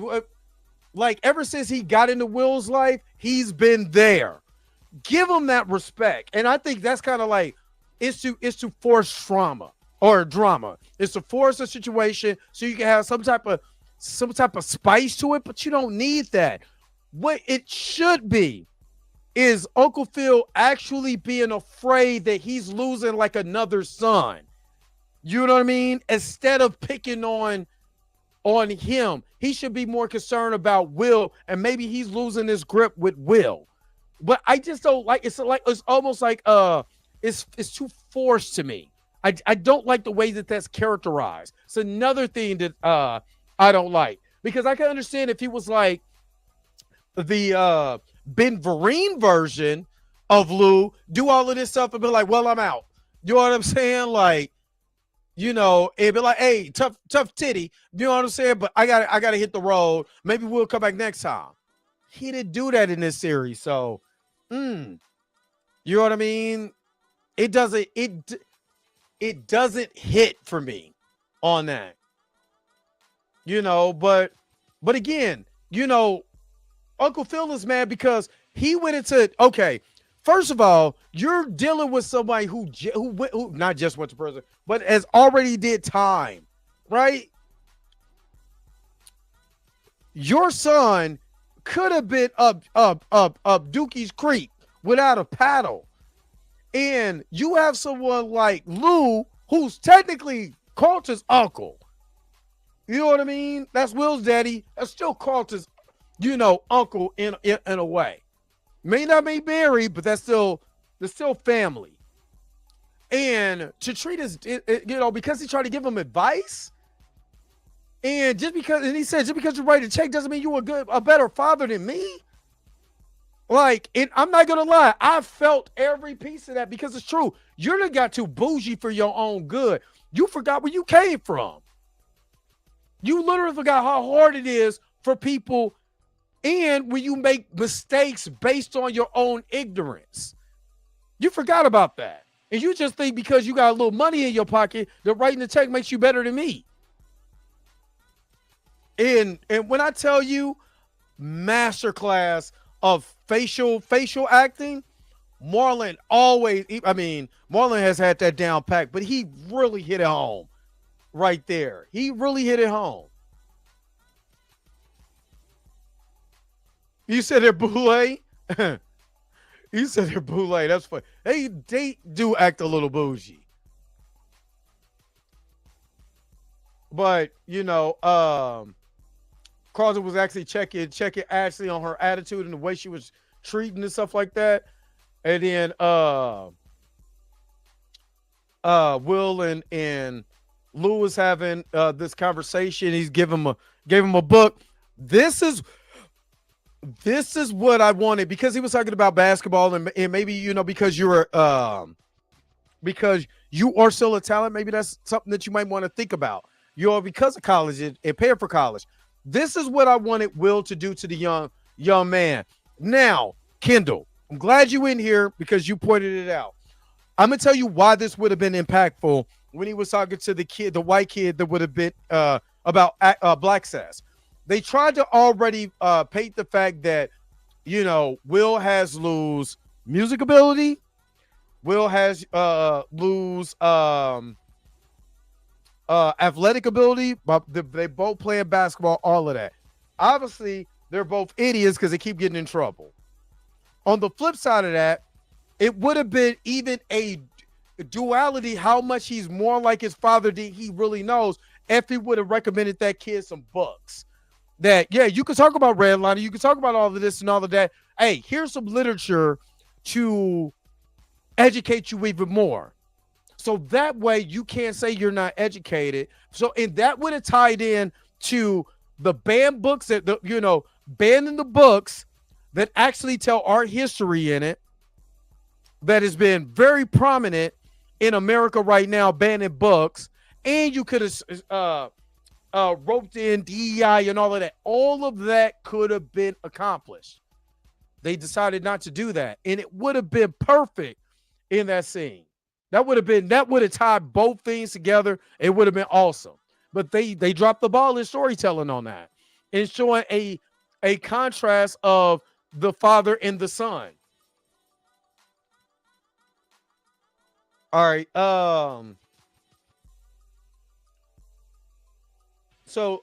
like ever since he got into Will's life, he's been there. Give him that respect. And I think that's kind of like it's to force drama. It's to force a situation so you can have some type of spice to it, but you don't need that. What it should be is Uncle Phil actually being afraid that he's losing like another son. You know what I mean? Instead of picking on him, he should be more concerned about Will, and maybe he's losing his grip with Will. But I just don't like it's almost like it's too forced to me. I don't like the way that's characterized. It's another thing that I don't like, because I can understand if he was like the Ben Vereen version of Lou, do all of this stuff and be like, well, I'm out. You know what I'm saying? Like, it'd be like, hey, tough titty. You know what I'm saying? But I gotta hit the road. Maybe we'll come back next time. He didn't do that in this series. So, you know what I mean? It doesn't hit for me on that. But again, Uncle Phil is mad because he went into, okay, first of all, you're dealing with somebody who not just went to prison, but has already did time, right? Your son could have been up Dookie's Creek without a paddle. And you have someone like Lou, who's technically Carlton's uncle. You know what I mean? That's Will's daddy. That's still Carlton's, uncle in a way. May not be married, but that's still family. And to treat us, because he tried to give him advice, and he said, just because you write a check doesn't mean you're a better father than me. Like, and I'm not gonna lie, I felt every piece of that, because it's true. You done got too bougie for your own good. You forgot where you came from. You literally forgot how hard it is for people, and when you make mistakes based on your own ignorance. You forgot about that. And you just think because you got a little money in your pocket that writing the check makes you better than me. And when I tell you, masterclass of facial acting, Marlon has had that down packed, but he really hit it home right there. He really hit it home. You said they're boule. You said they're boule. That's funny. They do act a little bougie. But, Carlton was actually checking Ashley on her attitude and the way she was treating and stuff like that. And then Will and Lou was having this conversation. He's gave him a book. This is what I wanted, because he was talking about basketball and maybe because because you are still a talent. Maybe that's something that you might want to think about. Because of college and paying for college. This is what I wanted Will to do to the young man. Now, Kendall, I'm glad you in here because you pointed it out. I'm gonna tell you why this would have been impactful when he was talking to the white kid that would have been about Black Sass. They tried to already paint the fact that Will has Lou's music ability, Will has Lou's athletic ability, but they both playing basketball, all of that. Obviously, they're both idiots because they keep getting in trouble. On the flip side of that, it would have been even a duality how much he's more like his father than he really knows if he would have recommended that kid some books. That, yeah, you can talk about redlining, you can talk about all of this and all of that. Hey, here's some literature to educate you even more. So that way you can't say you're not educated. So, and that would have tied in to the banned books that, banning the books that actually tell art history in it, that has been very prominent in America right now, banning books. And you could have roped in DEI and all of that. All of that could have been accomplished. They decided not to do that. And it would have been perfect in that scene. That would have tied both things together. It would have been awesome. But they dropped the ball in storytelling on that and showing a contrast of the father and the son. All right. So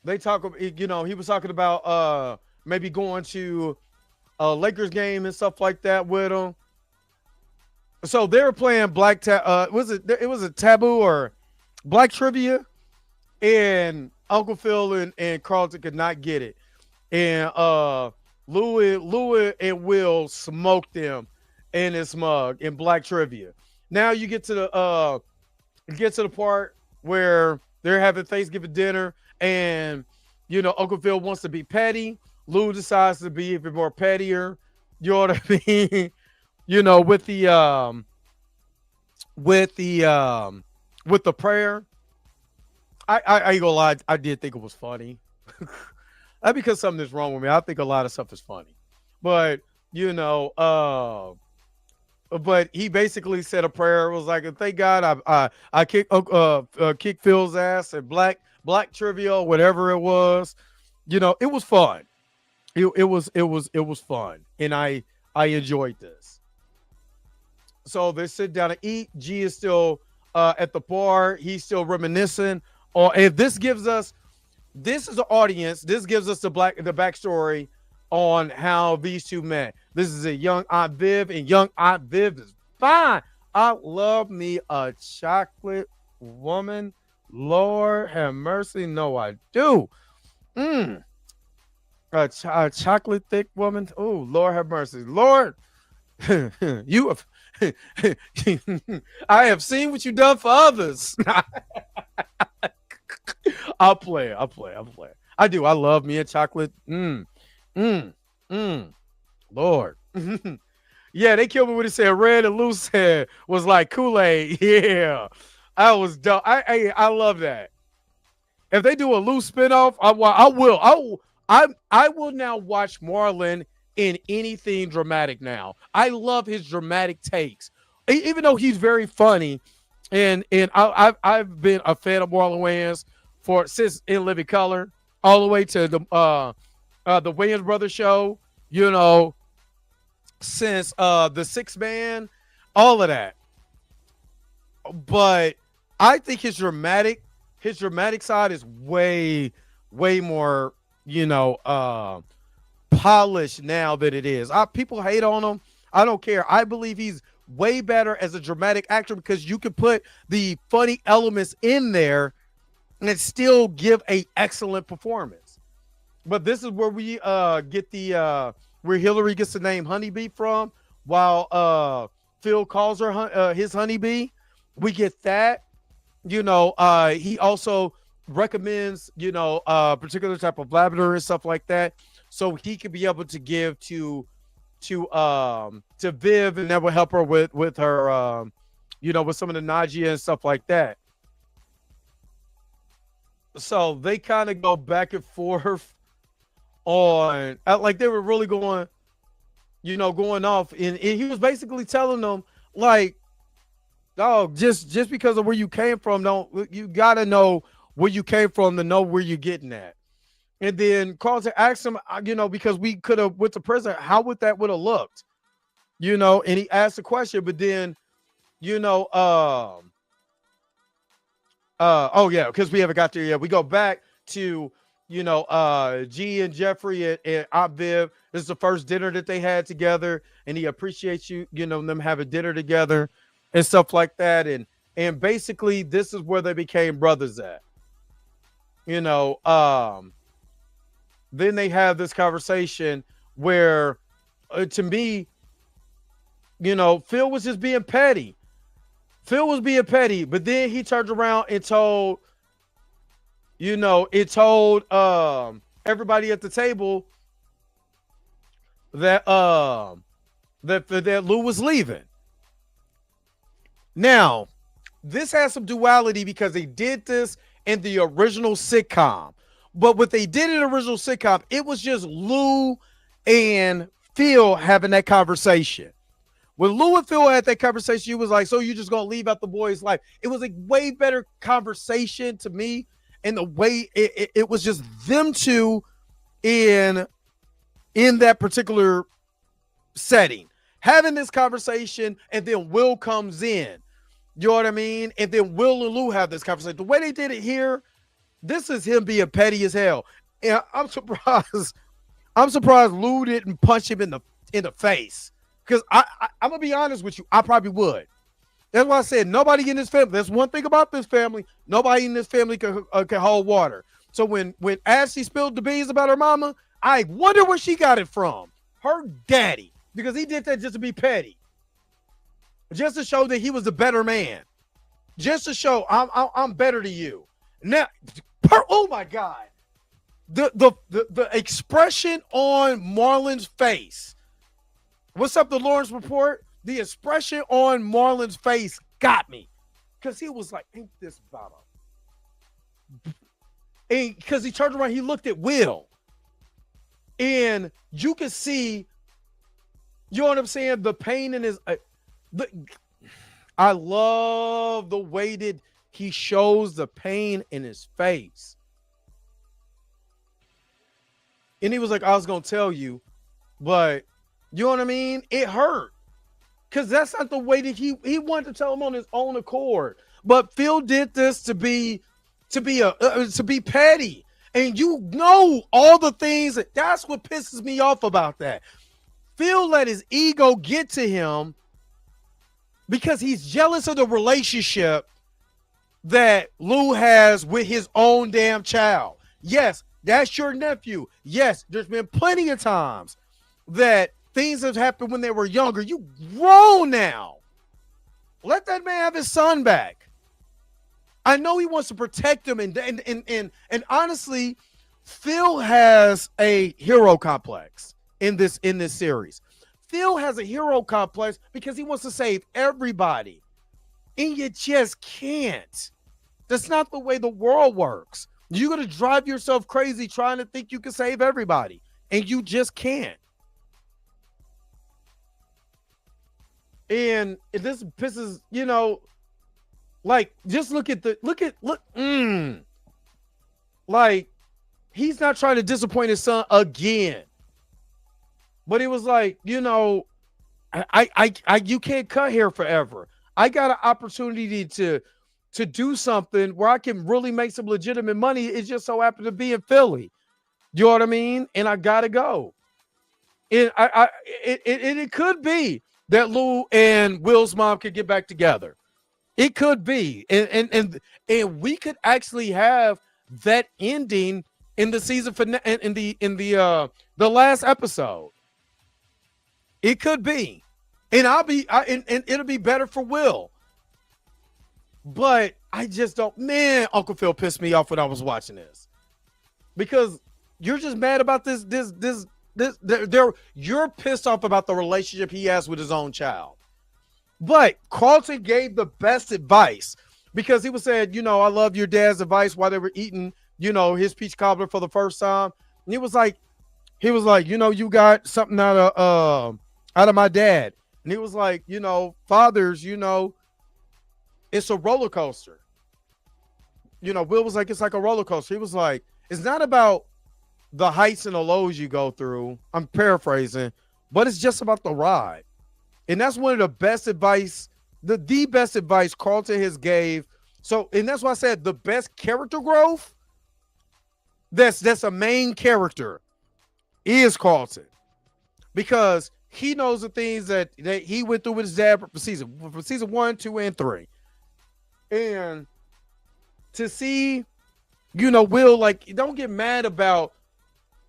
they talk, he was talking about maybe going to a Lakers game and stuff like that with him. So they were playing it was a taboo or black trivia, and Uncle Phil and Carlton could not get it. And Louis and Will smoked them in his mug in black trivia. Now you get to the part where they're having Thanksgiving dinner, and Uncle Phil wants to be petty. Lou decides to be even more pettier. You know what I mean? With the prayer. I ain't gonna lie, I did think it was funny. That's because something is wrong with me. I think a lot of stuff is funny. But but he basically said a prayer. It was like, thank God I kicked Phil's ass at black trivia, whatever it was. It was fun. It was fun, and I enjoyed this. So they sit down to eat. G is still at the bar. He's still reminiscing. Or if this is an audience. This gives us the backstory on how these two met. This is a young Aunt Viv, and young Aunt Viv is fine. I love me a chocolate woman. Lord have mercy. No, I do. A chocolate thick woman. Oh, Lord have mercy. Lord, you have. I have seen what you've done for others. I'll play. I do. I love me a chocolate. Lord. Yeah, they killed me when they said red and loose said was like Kool-Aid. Yeah. I was dumb. I love that. If they do a loose spinoff, I will now watch Marlon in anything dramatic now. I love his dramatic takes. Even though he's very funny, and I've been a fan of Marlon Wayans since In Living Color, all the way to the Wayans Brothers show, since the Six Man, all of that. But I think his dramatic side is way more polished now than it is. People hate on him. I don't care. I believe he's way better as a dramatic actor because you can put the funny elements in there and still give a excellent performance. But this is where we get the where Hillary gets the name Honeybee from, while Phil calls her his honeybee. We get that. He also recommends particular type of lavender and stuff like that, so he could be able to give to Viv, and that will help her with her with some of the nausea and stuff like that. So they kind of go back and forth on like they were really going off, and he was basically telling them like, oh, just because of where you came from, you gotta know where you came from to know where you're getting at. And then Carlton asked him, because we could have went to prison, how would that would have looked? And he asked the question, but then, oh yeah, because we haven't got there yet. We go back to, G and Jeffrey and Aunt Viv. This is the first dinner that they had together, and he appreciates them having dinner together and stuff like that. And basically this is where they became brothers at. Then they have this conversation where to me, Phil was just being petty. But then he turned around and told everybody at the table that Lou was leaving. Now, this has some duality because they did this in the original sitcom. But what they did in the original sitcom, it was just Lou and Phil having that conversation. When Lou and Phil had that conversation, he was like, so you just going to leave out the boy's life? It was a way better conversation to me. And the way it was just them two in that particular setting, having this conversation, and then Will comes in. You know what I mean? And then Will and Lou have this conversation. The way they did it here, this is him being petty as hell. And I'm surprised Lou didn't punch him in the face. Because I'm gonna be honest with you, I probably would. That's why I said nobody in this family. There's one thing about this family: nobody in this family can hold water. So when Ashley spilled the beans about her mama, I wonder where she got it from. Her daddy, because he did that just to be petty, just to show that he was a better man, just to show I'm better than you. Now, oh my God, the expression on Marlon's face. What's up, the Lawrence Report? The expression on Marlon's face got me. Because he was like, ain't this about him? And because he turned around, he looked at Will. And you can see, you know what I'm saying? The pain in his... I love the way that he shows the pain in his face. And he was like, I was going to tell you, but you know what I mean? It hurt. Because that's not the way that he wanted to tell him on his own accord. But Phil did this to be petty. And all the things that's what pisses me off about that. Phil let his ego get to him because he's jealous of the relationship that Lou has with his own damn child. Yes, that's your nephew. Yes, there's been plenty of times that things have happened when they were younger. You grown now. Let that man have his son back. I know he wants to protect him, and honestly, Phil has a hero complex in this series. Phil has a hero complex because he wants to save everybody, and you just can't. That's not the way the world works. You're gonna drive yourself crazy trying to think you can save everybody, and you just can't. And this pisses, like, just look. Like, he's not trying to disappoint his son again. But it was like, you can't cut hair forever. I got an opportunity to do something where I can really make some legitimate money. It just so happened to be in Philly. You know what I mean? And I gotta go. It could be that Lou and Will's mom could get back together. It could be, and we could actually have that ending in the season finale, the last episode. It could be, and and it'll be better for Will. But I just don't. Man, Uncle Phil pissed me off when I was watching this because you're just mad about this. You're pissed off about the relationship he has with his own child. But Carlton gave the best advice because he was saying, you know, I love your dad's advice while they were eating, you know, his peach cobbler for the first time. And he was like, you know, you got something out of my dad. And he was like, you know, fathers, you know, it's a roller coaster. You know, Will was like, it's like a roller coaster. He was like, it's not about the heights and the lows you go through. I'm paraphrasing, but it's just about the ride. And that's one of the best advice, the best advice Carlton has gave. So, and that's why I said the best character growth, that's a main character, is Carlton. Because he knows the things that he went through with his dad for season 1, 2, and 3. And to see, you know, Will, like, don't get mad about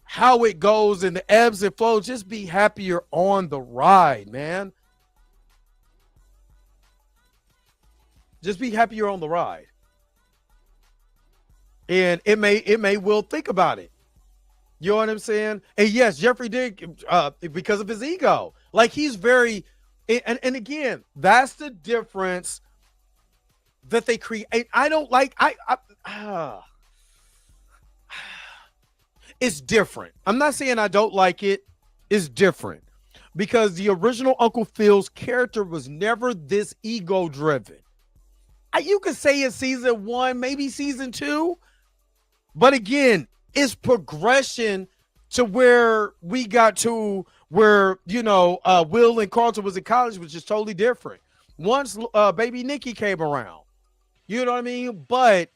how it goes and the ebbs and flows. Just be happier on the ride, man. Just be happier on the ride. And it may Will think about it. You know what I'm saying? And yes, Jeffrey did because of his ego. Like, he's very, and again, that's the difference that they create. I don't like, it's different. I'm not saying I don't like it. It's different because the original Uncle Phil's character was never this ego driven. You could say in season 1, maybe season 2, but again, it's progression to where we got to where, you know, Will and Carlton was in college, which is totally different. Once baby Nikki came around, you know what I mean? But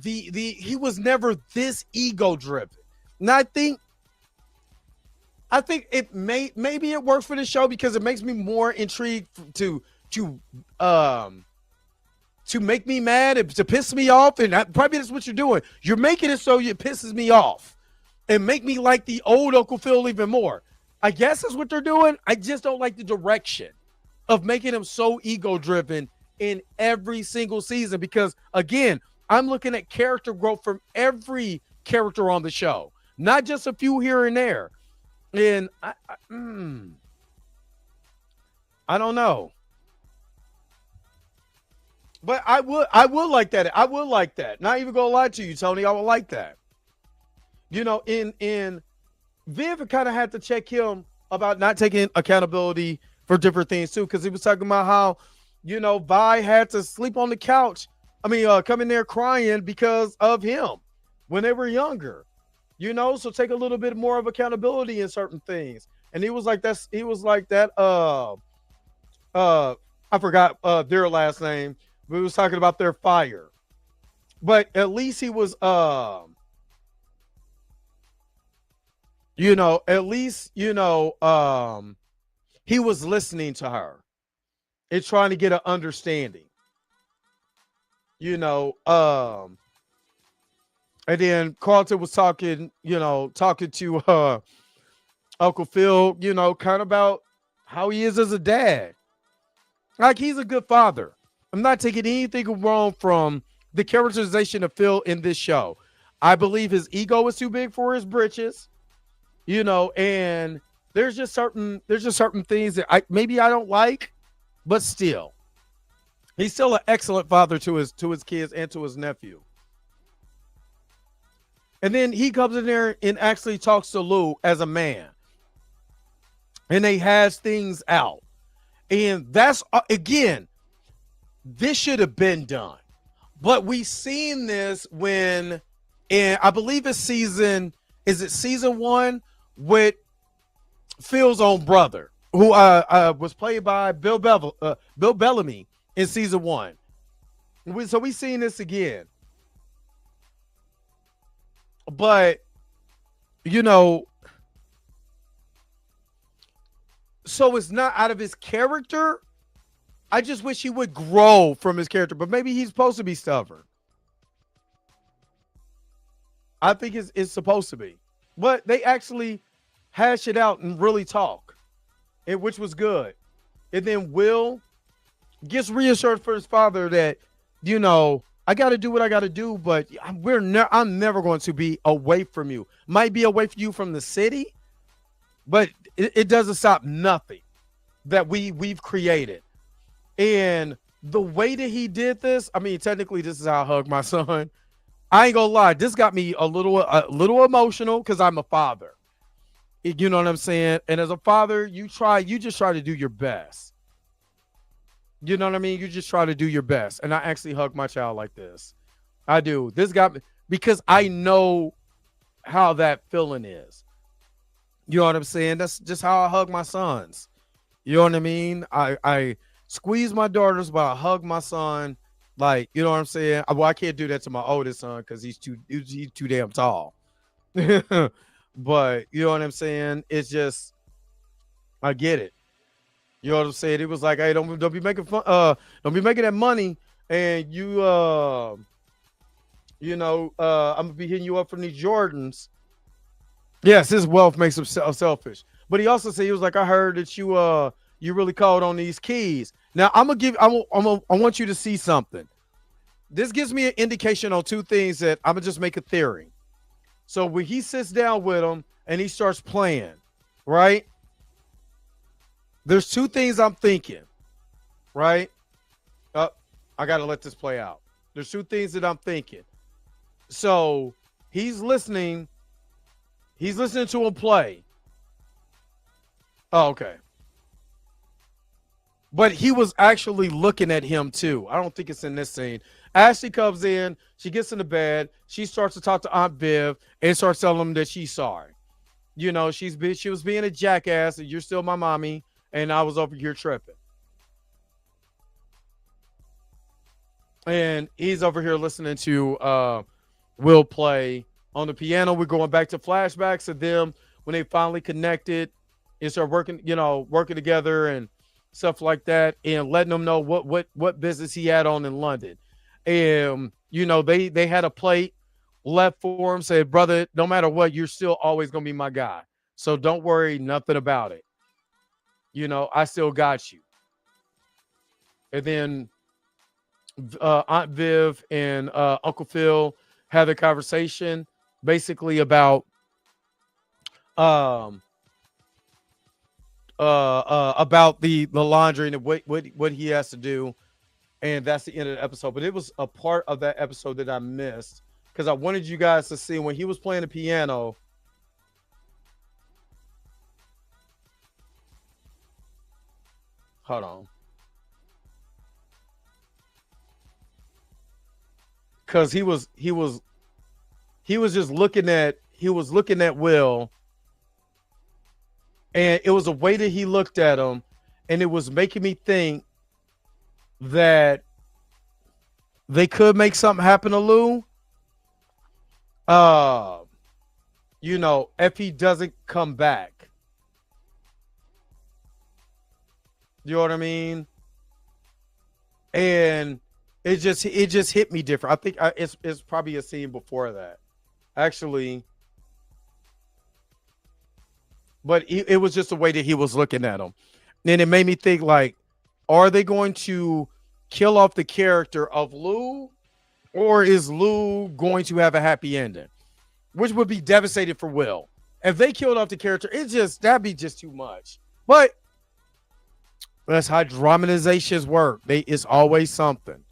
he was never this ego driven. And I think it maybe it works for the show because it makes me more intrigued to make me mad, to piss me off, and probably that's what you're doing. You're making it so it pisses me off and make me like the old Uncle Phil even more. I guess that's what they're doing. I just don't like the direction of making him so ego-driven in every single season because, again, I'm looking at character growth from every character on the show, not just a few here and there. And I don't know. But I would like that. I would like that. Not even gonna lie to you, Tony. I would like that. You know, in Viv kind of had to check him about not taking accountability for different things too, because he was talking about how, you know, Vi had to sleep on the couch. Come in there crying because of him when they were younger. You know, so take a little bit more of accountability in certain things. And he was like that. I forgot their last name. We was talking about their fire, but at least he was, he was listening to her and trying to get an understanding, and then Carlton was talking to Uncle Phil, kind of about how he is as a dad. Like, he's a good father. I'm not taking anything wrong from the characterization of Phil in this show. I believe his ego is too big for his britches, and there's just certain things that I don't like, but still, he's still an excellent father to his kids and to his nephew. And then he comes in there and actually talks to Lou as a man, and they hash things out. And that's, again, this should have been done. But we seen this when, and I believe it's season 1 with Phil's own brother, who was played by Bill Bellamy in season 1. So we seen this again. But you know, so it's not out of his character. I just wish he would grow from his character, but maybe he's supposed to be stubborn. I think it's supposed to be. But they actually hash it out and really talk, which was good. And then Will gets reassured for his father that, I got to do what I got to do, but I'm never going to be away from you. Might be away from you from the city, but it doesn't stop nothing that we've created. And the way that he did this, I mean, technically, this is how I hug my son. I ain't gonna lie, this got me a little emotional because I'm a father. You know what I'm saying? And as a father, you just try to do your best. You know what I mean? You just try to do your best. And I actually hug my child like this. I do. This got me because I know how that feeling is. You know what I'm saying? That's just how I hug my sons. You know what I mean? I squeeze my daughters, but I hug my son. Like, you know what I'm saying? Well, I can't do that to my oldest son because he's too damn tall. But you know what I'm saying? It's just, I get it. You know what I'm saying? It was like, hey, don't be making fun, don't be making that money, and I'm gonna be hitting you up from these Jordans. Yes, his wealth makes him selfish. But he also said, he was like, I heard that you really called on these keys. Now I want you to see something. This gives me an indication on two things that I'm gonna just make a theory. So when he sits down with him and he starts playing, right? There's two things I'm thinking, right? I gotta let this play out. There's two things that I'm thinking. So he's listening to him play. Oh, okay. But he was actually looking at him too. I don't think it's in this scene. Ashley comes in, she gets in the bed, she starts to talk to Aunt Viv and starts telling him that she's sorry. She was being a jackass, and you're still my mommy, and I was over here tripping. And he's over here listening to Will play on the piano. We're going back to flashbacks of them when they finally connected and start working together and stuff like that, and letting them know what business he had on in London. And they had a plate left for him, said, brother, no matter what, you're still always gonna be my guy. So don't worry nothing about it. I still got you. And then Aunt Viv and Uncle Phil had a conversation basically about the laundry and what he has to do. And that's the end of the episode. But it was a part of that episode that I missed because I wanted you guys to see when he was playing the piano. Hold on. Because he was just looking at Will, and it was a way that he looked at him, and it was making me think that they could make something happen to Lou. If he doesn't come back. You know what I mean? And it just hit me different. I think it's probably a scene before that, actually. But it was just the way that he was looking at him. And it made me think, like, are they going to kill off the character of Lou, or is Lou going to have a happy ending? Which would be devastating for Will. If they killed off the character, that'd be just too much. But that's how dramatizations work. It's always something.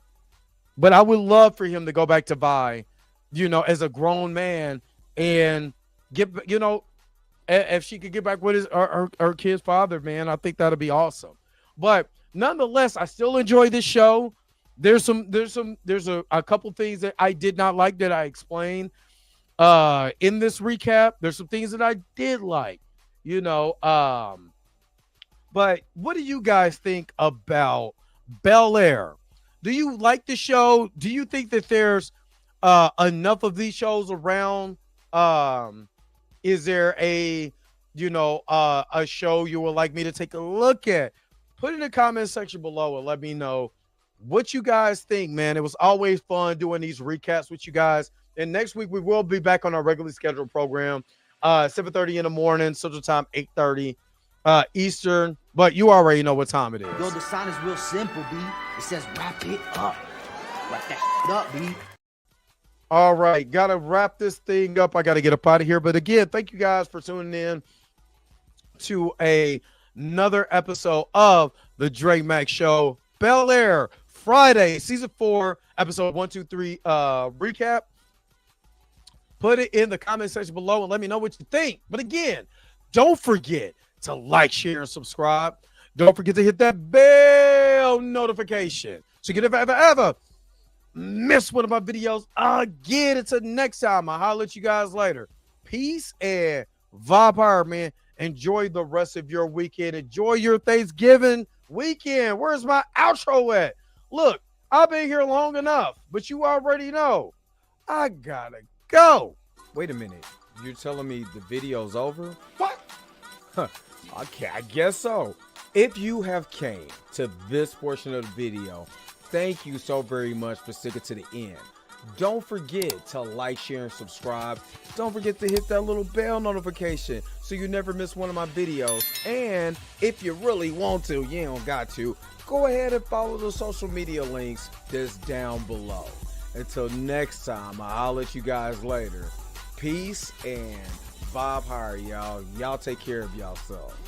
But I would love for him to go back to Vi, as a grown man, and get, if she could get back with her kid's father, man, I think that'd be awesome. But nonetheless, I still enjoy this show. There's a couple things that I did not like that I explained in this recap. There's some things that I did like, but what do you guys think about Bel Air? Do you like the show? Do you think that there's enough of these shows around Is there a show you would like me to take a look at? Put in the comment section below and let me know what you guys think, man. It was always fun doing these recaps with you guys. And next week we will be back on our regularly scheduled program, 7:30 in the morning, Central Time, 8:30 Eastern. But you already know what time it is. Yo, the sign is real simple, B. It says wrap it up. Wrap that up, B. All right, gotta wrap this thing up. I gotta get up out of here. But again, thank you guys for tuning in to another episode of the Dre Max Show. Bel Air, Friday, season 4, episode 1, 2, 3 recap. Put it in the comment section below and let me know what you think. But again, don't forget to like, share, and subscribe. Don't forget to hit that bell notification so you can ever miss one of my videos again. Until next time, I'll holler at you guys later. Peace and vibe power, man. Enjoy the rest of your weekend. Enjoy your Thanksgiving weekend. Where's my outro at? Look, I've been here long enough, but you already know I gotta go. Wait a minute. You're telling me the video's over? What? Okay, I guess so. If you have came to this portion of the video, thank you so very much for sticking to the end. Don't forget to like, share, and subscribe. Don't forget to hit that little bell notification so you never miss one of my videos. And if you really want to, you don't got to, go ahead and follow the social media links that's down below. Until next time, I'll let you guys later. Peace and vibe higher, y'all. Y'all take care of yourself.